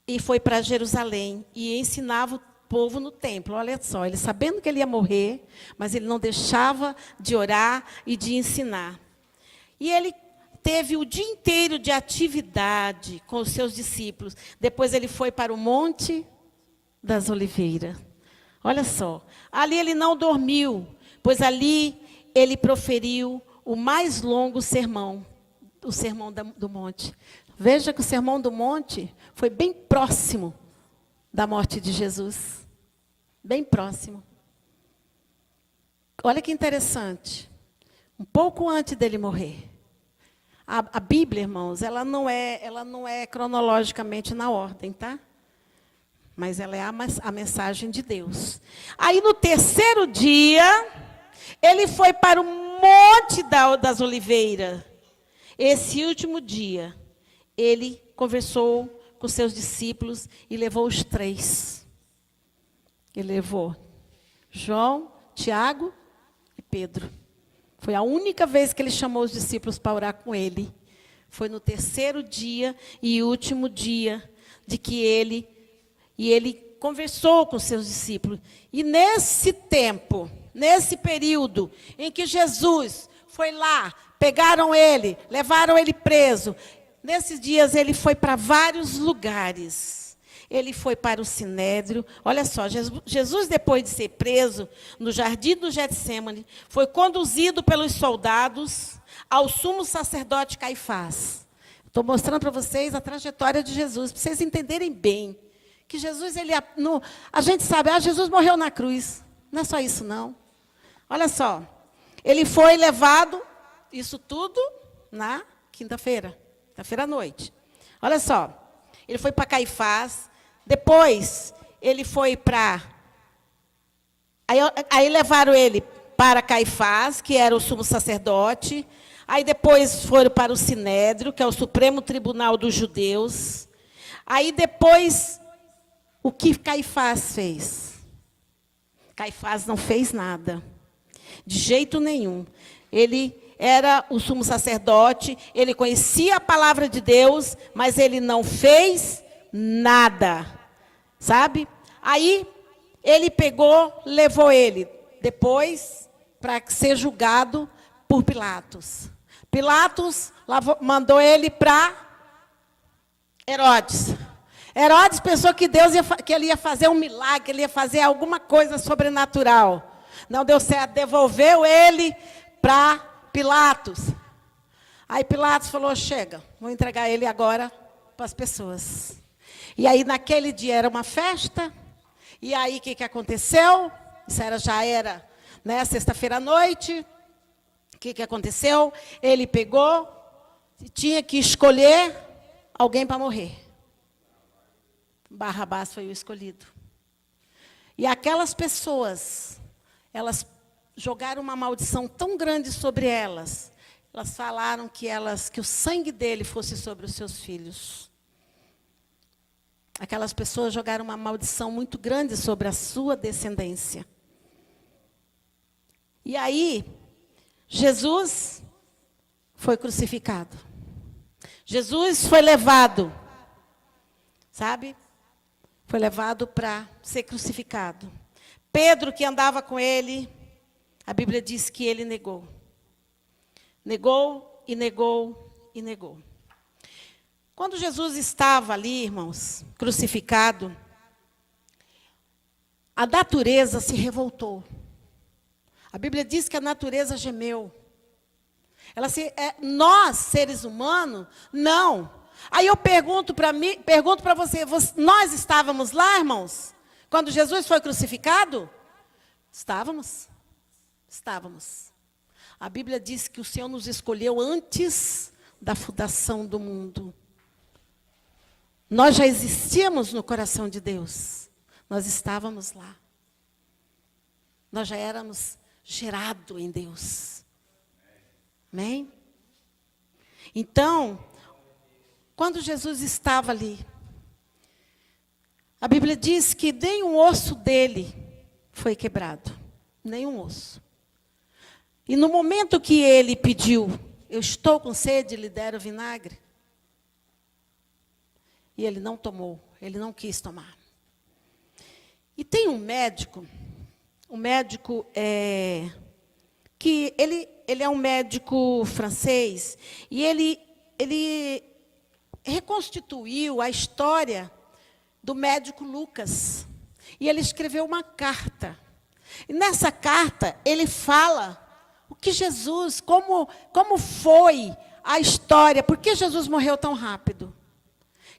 e foi para Jerusalém e ensinava o povo no templo. Olha só, ele sabendo que ele ia morrer, mas ele não deixava de orar e de ensinar. E ele teve o dia inteiro de atividade com os seus discípulos. Depois ele foi para o Monte das Oliveiras. Olha só, ali ele não dormiu, pois ali ele proferiu o mais longo sermão, o Sermão do Monte. Veja que o Sermão do Monte foi bem próximo da morte de Jesus. Bem próximo. Olha que interessante. Um pouco antes dele morrer. A Bíblia, irmãos, ela não é cronologicamente na ordem, tá? Mas ela é a mensagem de Deus. Aí, no terceiro dia, ele foi para o Monte das Oliveiras. Esse último dia, ele conversou com seus discípulos e levou os três. Ele levou João, Tiago e Pedro. Foi a única vez que ele chamou os discípulos para orar com ele. Foi no terceiro dia e último dia de que ele conversou com seus discípulos. E nesse tempo, nesse período em que Jesus foi lá, pegaram ele, levaram ele preso. Nesses dias ele foi para vários lugares. Ele foi para o Sinédrio. Olha só, Jesus, depois de ser preso no jardim do Getsêmani, foi conduzido pelos soldados ao sumo sacerdote Caifás. Estou mostrando para vocês a trajetória de Jesus, para vocês entenderem bem. Que Jesus, a gente sabe, Jesus morreu na cruz. Não é só isso, não. Olha só, ele foi levado, isso tudo, na quinta-feira à noite. Olha só, ele foi para Caifás, depois ele foi para... Aí levaram ele para Caifás, que era o sumo sacerdote, aí depois foram para o Sinédrio, que é o Supremo Tribunal dos Judeus, aí depois... O que Caifás fez? Caifás não fez nada. De jeito nenhum. Ele era o sumo sacerdote, ele conhecia a palavra de Deus, mas ele não fez nada. Sabe? Aí, ele pegou, levou ele, depois, para ser julgado por Pilatos. Pilatos mandou ele para Herodes. Herodes pensou que que ele ia fazer um milagre, ele ia fazer alguma coisa sobrenatural. Não deu certo, devolveu ele para Pilatos. Aí Pilatos falou, chega, vou entregar ele agora para as pessoas. E aí naquele dia era uma festa, e aí o que aconteceu? Isso já era, né, sexta-feira à noite. O que aconteceu? Ele pegou, tinha que escolher alguém para morrer. Barrabás foi o escolhido. E aquelas pessoas, elas jogaram uma maldição tão grande sobre elas. Elas falaram que o sangue dele fosse sobre os seus filhos. Aquelas pessoas jogaram uma maldição muito grande sobre a sua descendência. E aí, Jesus foi crucificado. Jesus foi levado, sabe? Foi levado para ser crucificado. Pedro, que andava com ele, a Bíblia diz que ele negou. Negou e negou e negou. Quando Jesus estava ali, irmãos, crucificado, a natureza se revoltou. A Bíblia diz que a natureza gemeu. Nós, seres humanos, não. Aí eu pergunto para você, nós estávamos lá, irmãos? Quando Jesus foi crucificado? Estávamos. Estávamos. A Bíblia diz que o Senhor nos escolheu antes da fundação do mundo. Nós já existíamos no coração de Deus. Nós estávamos lá. Nós já éramos gerados em Deus. Amém? Então, quando Jesus estava ali, a Bíblia diz que nem um osso dele foi quebrado. Nenhum osso. E no momento que ele pediu, eu estou com sede, lhe deram vinagre. E ele não tomou, ele não quis tomar. E tem um médico que ele é um médico francês, e ele reconstituiu a história do médico Lucas. E ele escreveu uma carta. E nessa carta, ele fala o que Jesus, como foi a história, por que Jesus morreu tão rápido.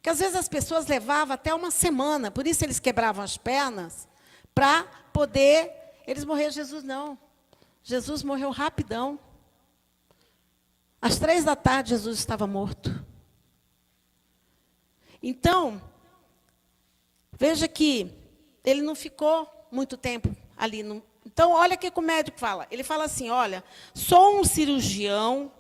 Que às vezes as pessoas levavam até uma semana, por isso eles quebravam as pernas, para poder eles morrer. Jesus não. Jesus morreu rapidão. Às 3 da tarde, Jesus estava morto. Então, veja que ele não ficou muito tempo ali. Então, olha o que o médico fala. Ele fala assim, olha, sou um cirurgião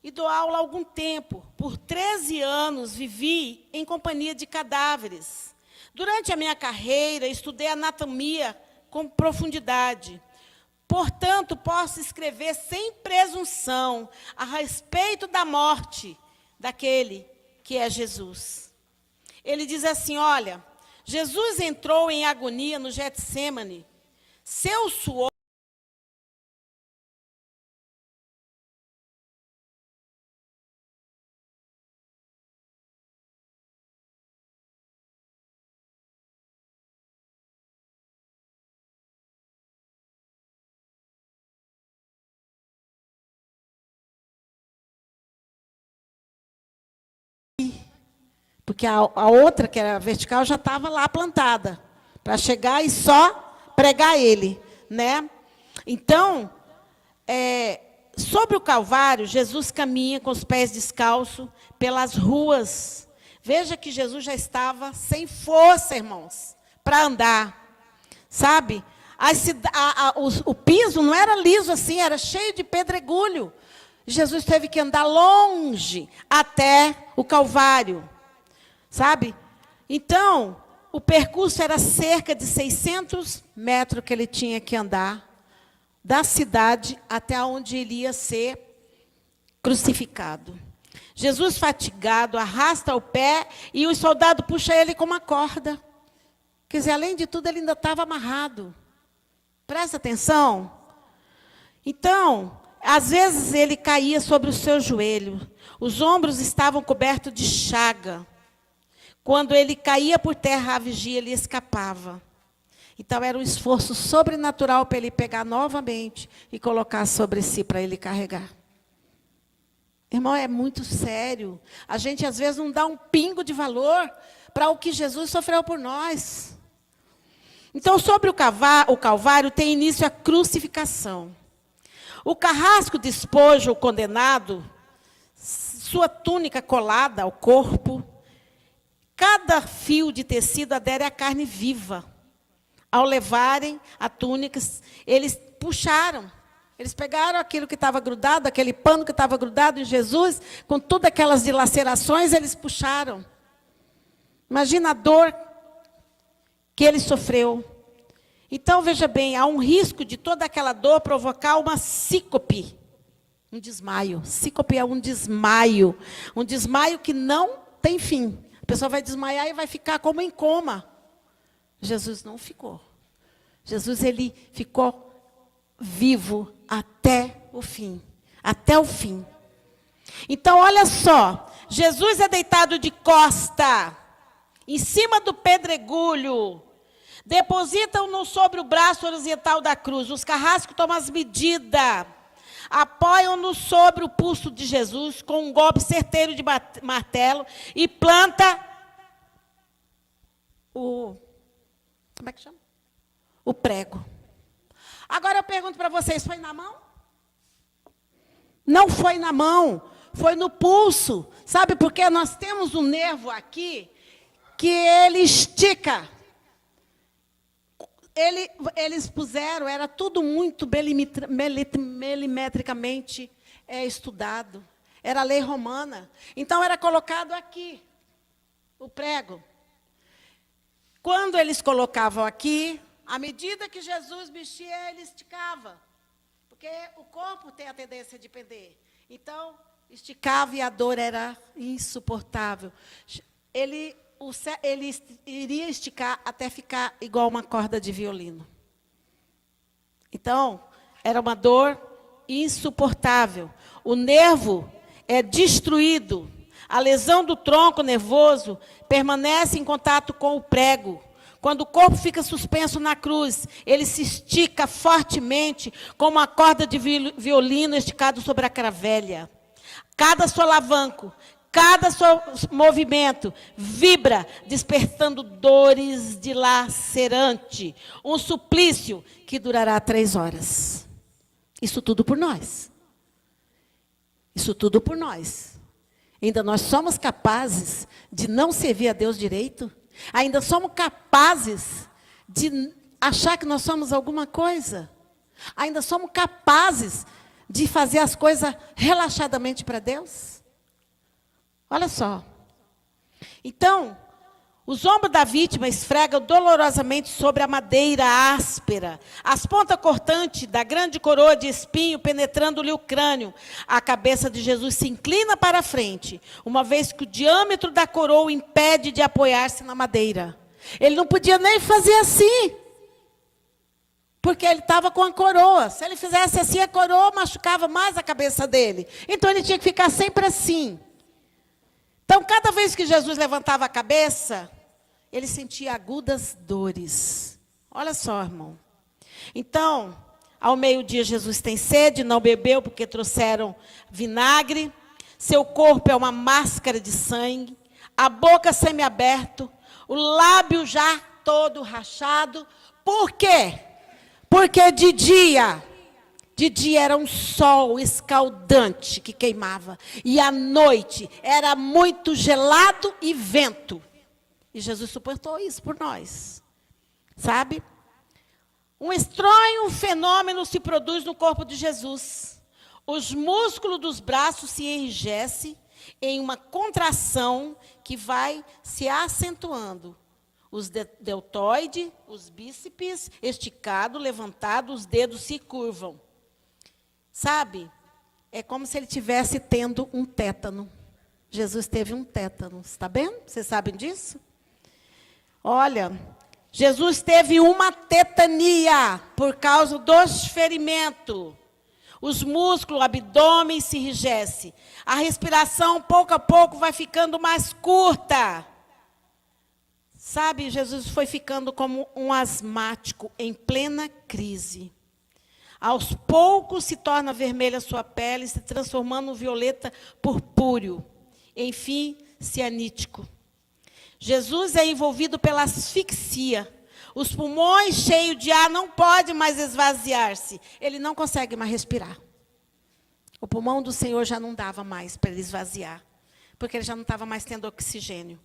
e dou aula há algum tempo. Por 13 anos vivi em companhia de cadáveres. Durante a minha carreira, estudei anatomia com profundidade. Portanto, posso escrever sem presunção a respeito da morte daquele que é Jesus. Ele diz assim, olha, Jesus entrou em agonia no Getsêmani. Seu suor porque a outra, que era vertical, já estava lá plantada, para chegar e só pregar ele, né? Então, sobre o Calvário, Jesus caminha com os pés descalços pelas ruas. Veja que Jesus já estava sem força, irmãos, para andar, sabe? O piso não era liso assim, era cheio de pedregulho. Jesus teve que andar longe até o Calvário. Sabe? Então, o percurso era cerca de 600 metros que ele tinha que andar, da cidade até onde ele ia ser crucificado. Jesus, fatigado, arrasta o pé e o soldado puxa ele com uma corda. Quer dizer, além de tudo, ele ainda estava amarrado. Presta atenção. Então, às vezes ele caía sobre o seu joelho. Os ombros estavam cobertos de chaga. Quando ele caía por terra, a vigia ele escapava. Então, era um esforço sobrenatural para ele pegar novamente e colocar sobre si para ele carregar. Irmão, é muito sério. A gente, às vezes, não dá um pingo de valor para o que Jesus sofreu por nós. Então, sobre o Calvário, tem início a crucificação. O carrasco despoja o condenado, sua túnica colada ao corpo. Cada fio de tecido adere à carne viva. Ao levarem a túnica, eles puxaram. Eles pegaram aquilo que estava grudado, aquele pano que estava grudado em Jesus, com todas aquelas dilacerações, eles puxaram. Imagina a dor que ele sofreu. Então, veja bem, há um risco de toda aquela dor provocar uma sícope, um desmaio. Sícope é um desmaio que não tem fim. A pessoa vai desmaiar e vai ficar como em coma. Jesus não ficou. Jesus, ele ficou vivo até o fim. Até o fim. Então, olha só. Jesus é deitado de costa, em cima do pedregulho. Depositam-no sobre o braço horizontal da cruz. Os carrascos tomam as medidas. apoiam-no sobre o pulso de Jesus com um golpe certeiro de martelo e planta como é que chama? O prego. Agora eu pergunto para vocês, foi na mão? Não foi na mão, foi no pulso. Sabe por quê? Nós temos um nervo aqui que ele estica. Eles puseram, era tudo muito milimetricamente estudado. Era a lei romana. Então, era colocado aqui, o prego. Quando eles colocavam aqui, à medida que Jesus mexia, ele esticava. Porque o corpo tem a tendência de pender. Então, esticava e a dor era insuportável. Ele iria esticar até ficar igual uma corda de violino. Então, era uma dor insuportável. O nervo é destruído. A lesão do tronco nervoso permanece em contato com o prego. Quando o corpo fica suspenso na cruz, ele se estica fortemente, como uma corda de violino esticado sobre a cravelha. Cada solavanco, cada movimento vibra, despertando dores dilacerante. Um suplício que durará 3 horas. Isso tudo por nós. Isso tudo por nós. Ainda nós somos capazes de não servir a Deus direito? Ainda somos capazes de achar que nós somos alguma coisa? Ainda somos capazes de fazer as coisas relaxadamente para Deus? Olha só. Então, os ombros da vítima esfregam dolorosamente sobre a madeira áspera, as pontas cortantes da grande coroa de espinho penetrando-lhe o crânio. A cabeça de Jesus se inclina para a frente, uma vez que o diâmetro da coroa o impede de apoiar-se na madeira. Ele não podia nem fazer assim, porque ele estava com a coroa. Se ele fizesse assim, a coroa machucava mais a cabeça dele. Então, ele tinha que ficar sempre assim. Então, cada vez que Jesus levantava a cabeça, ele sentia agudas dores. Olha só, irmão. Então, ao meio-dia, Jesus tem sede, não bebeu porque trouxeram vinagre. Seu corpo é uma máscara de sangue. A boca semi-aberta, o lábio já todo rachado. Por quê? Porque de dia era um sol escaldante que queimava. E à noite era muito gelado e vento. E Jesus suportou isso por nós. Sabe? Um estranho fenômeno se produz no corpo de Jesus. Os músculos dos braços se enrijecem em uma contração que vai se acentuando. Os deltoides, os bíceps esticados, levantados, os dedos se curvam. Sabe? É como se ele tivesse tendo um tétano. Jesus teve um tétano. Está vendo? Vocês sabem disso? Olha, Jesus teve uma tetania por causa dos ferimentos. Os músculos, o abdômen se enrijece. A respiração, pouco a pouco, vai ficando mais curta. Sabe, Jesus foi ficando como um asmático em plena crise. Aos poucos se torna vermelha a sua pele, se transformando em violeta purpúreo. Enfim, cianítico. Jesus é envolvido pela asfixia. Os pulmões cheios de ar não podem mais esvaziar-se. Ele não consegue mais respirar. O pulmão do Senhor já não dava mais para ele esvaziar, porque ele já não estava mais tendo oxigênio.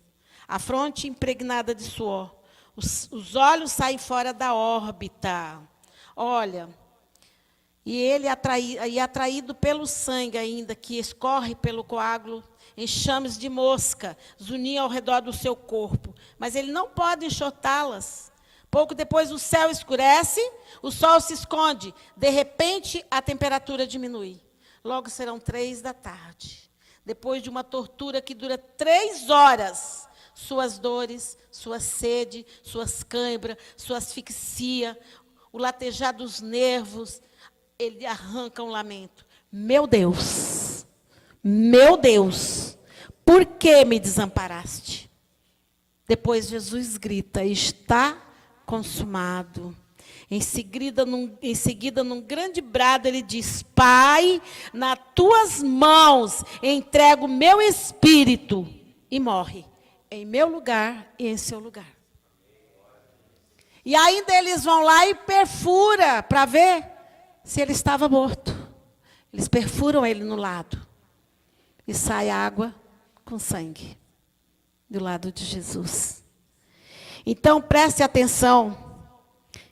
A fronte impregnada de suor. Os olhos saem fora da órbita. Olha, e ele atraído pelo sangue ainda, que escorre pelo coágulo, enxames de mosca zuniam ao redor do seu corpo. Mas ele não pode enxotá-las. Pouco depois o céu escurece, o sol se esconde. De repente, a temperatura diminui. Logo serão 3 da tarde. Depois de uma tortura que dura 3 horas, suas dores, sua sede, suas câimbras, sua asfixia, o latejar dos nervos, ele arranca um lamento. Meu Deus, por que me desamparaste? Depois Jesus grita, está consumado. Em seguida, num grande brado, ele diz: Pai, nas tuas mãos entrego o meu espírito. E morre em meu lugar e em seu lugar. E ainda eles vão lá e perfura para ver se ele estava morto. Eles perfuram ele no lado. E sai água com sangue do lado de Jesus. Então, preste atenção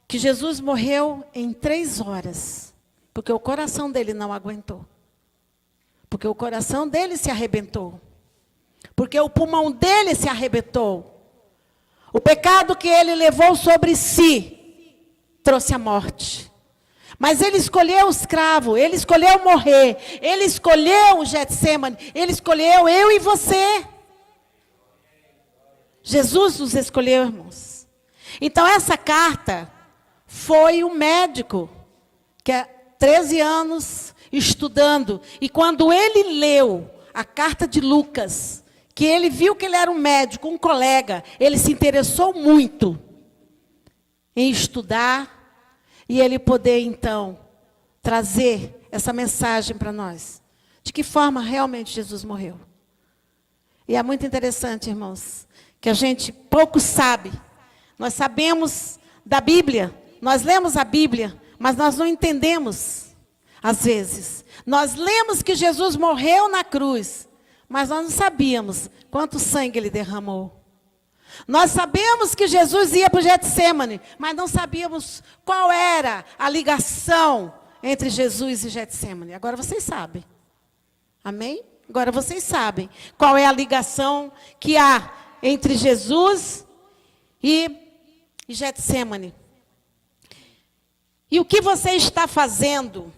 que Jesus morreu em 3 horas, porque o coração dele não aguentou. Porque o coração dele se arrebentou. Porque o pulmão dele se arrebentou. O pecado que ele levou sobre si trouxe a morte. Mas ele escolheu o escravo, ele escolheu morrer, ele escolheu o Getsemane, ele escolheu eu e você. Jesus nos escolheu, irmãos. Então essa carta foi um médico que há 13 anos estudando. E quando ele leu a carta de Lucas, que ele viu que ele era um médico, um colega, ele se interessou muito em estudar e ele poder, então, trazer essa mensagem para nós. De que forma realmente Jesus morreu. E é muito interessante, irmãos, que a gente pouco sabe. Nós sabemos da Bíblia, nós lemos a Bíblia, mas nós não entendemos, às vezes. Nós lemos que Jesus morreu na cruz, mas nós não sabíamos quanto sangue ele derramou. Nós sabemos que Jesus ia para o Getsemane, mas não sabíamos qual era a ligação entre Jesus e Getsemane. Agora vocês sabem. Amém? Agora vocês sabem qual é a ligação que há entre Jesus e Getsemane. E o que você está fazendo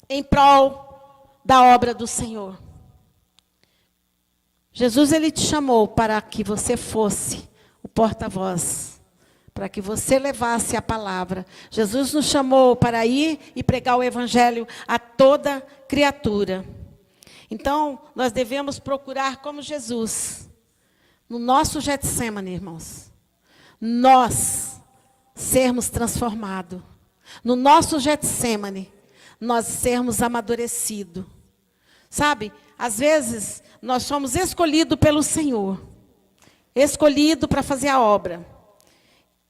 em prol da obra do Senhor? Jesus, ele te chamou para que você fosse o porta-voz, para que você levasse a palavra. Jesus nos chamou para ir e pregar o evangelho a toda criatura. Então, nós devemos procurar como Jesus, no nosso Getsemane, irmãos, nós sermos transformados. No nosso Getsemane, nós sermos amadurecidos. Sabe, às vezes, nós somos escolhidos pelo Senhor. Escolhidos para fazer a obra.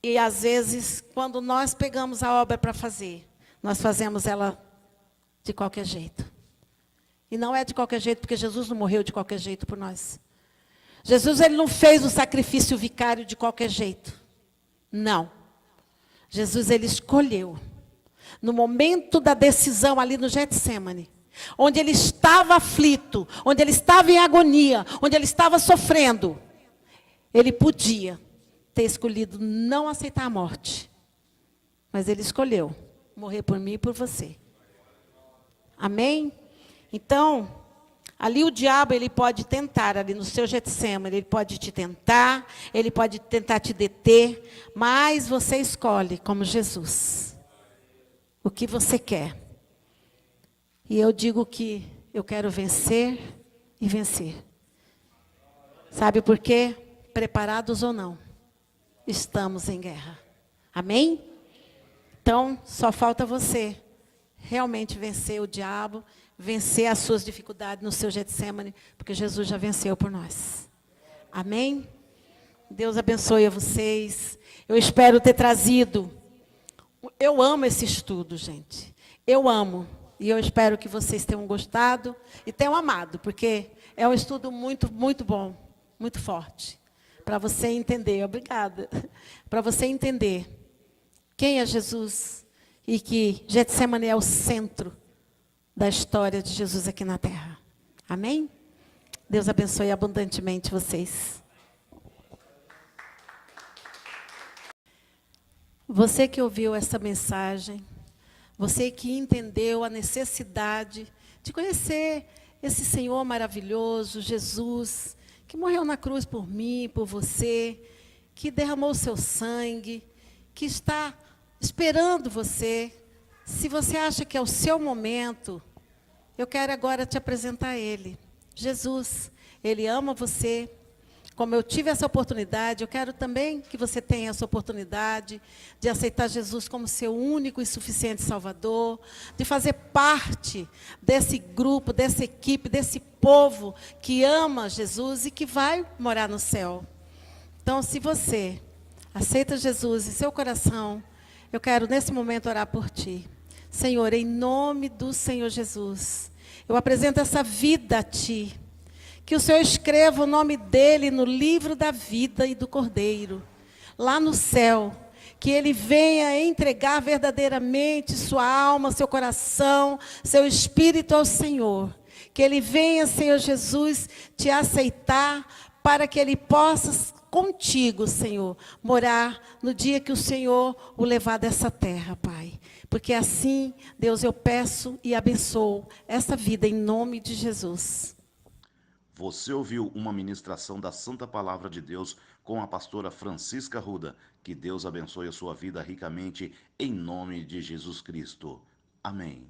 E, às vezes, quando nós pegamos a obra para fazer, nós fazemos ela de qualquer jeito. E não é de qualquer jeito, porque Jesus não morreu de qualquer jeito por nós. Jesus, ele não fez o sacrifício vicário de qualquer jeito. Não. Jesus, ele escolheu. No momento da decisão ali no Getsemane, onde ele estava aflito, onde ele estava em agonia, onde ele estava sofrendo, ele podia ter escolhido não aceitar a morte. Mas ele escolheu morrer por mim e por você. Amém? Então, ali o diabo, ele pode tentar, ali no seu Getsemane, ele pode te tentar, ele pode tentar te deter, mas você escolhe, como Jesus, o que você quer. E eu digo que eu quero vencer e vencer. Sabe por quê? Preparados ou não, estamos em guerra. Amém? Então, só falta você realmente vencer o diabo, vencer as suas dificuldades no seu Getsemane, porque Jesus já venceu por nós. Amém? Deus abençoe a vocês. Eu espero ter trazido. Eu amo esse estudo, gente. Eu amo. E eu espero que vocês tenham gostado e tenham amado, porque é um estudo muito, muito bom, muito forte. Para você entender, obrigada. Para você entender quem é Jesus e que Getsemane é o centro da história de Jesus aqui na terra. Amém? Deus abençoe abundantemente vocês. Você que ouviu essa mensagem, você que entendeu a necessidade de conhecer esse Senhor maravilhoso, Jesus, que morreu na cruz por mim, por você, que derramou o seu sangue, que está esperando você. Se você acha que é o seu momento, eu quero agora te apresentar Ele. Jesus, Ele ama você, como eu tive essa oportunidade, eu quero também que você tenha essa oportunidade de aceitar Jesus como seu único e suficiente Salvador, de fazer parte desse grupo, dessa equipe, desse povo que ama Jesus e que vai morar no céu. Então, se você aceita Jesus em seu coração, eu quero nesse momento orar por ti. Senhor, em nome do Senhor Jesus, eu apresento essa vida a ti. Que o Senhor escreva o nome dele no livro da vida e do Cordeiro, lá no céu. Que ele venha entregar verdadeiramente sua alma, seu coração, seu espírito ao Senhor. Que ele venha, Senhor Jesus, te aceitar para que ele possa contigo, Senhor, morar no dia que o Senhor o levar dessa terra, Pai. Porque assim, Deus, eu peço e abençoo essa vida em nome de Jesus. Você ouviu uma ministração da Santa Palavra de Deus com a pastora Francisca Arruda. Que Deus abençoe a sua vida ricamente, em nome de Jesus Cristo. Amém.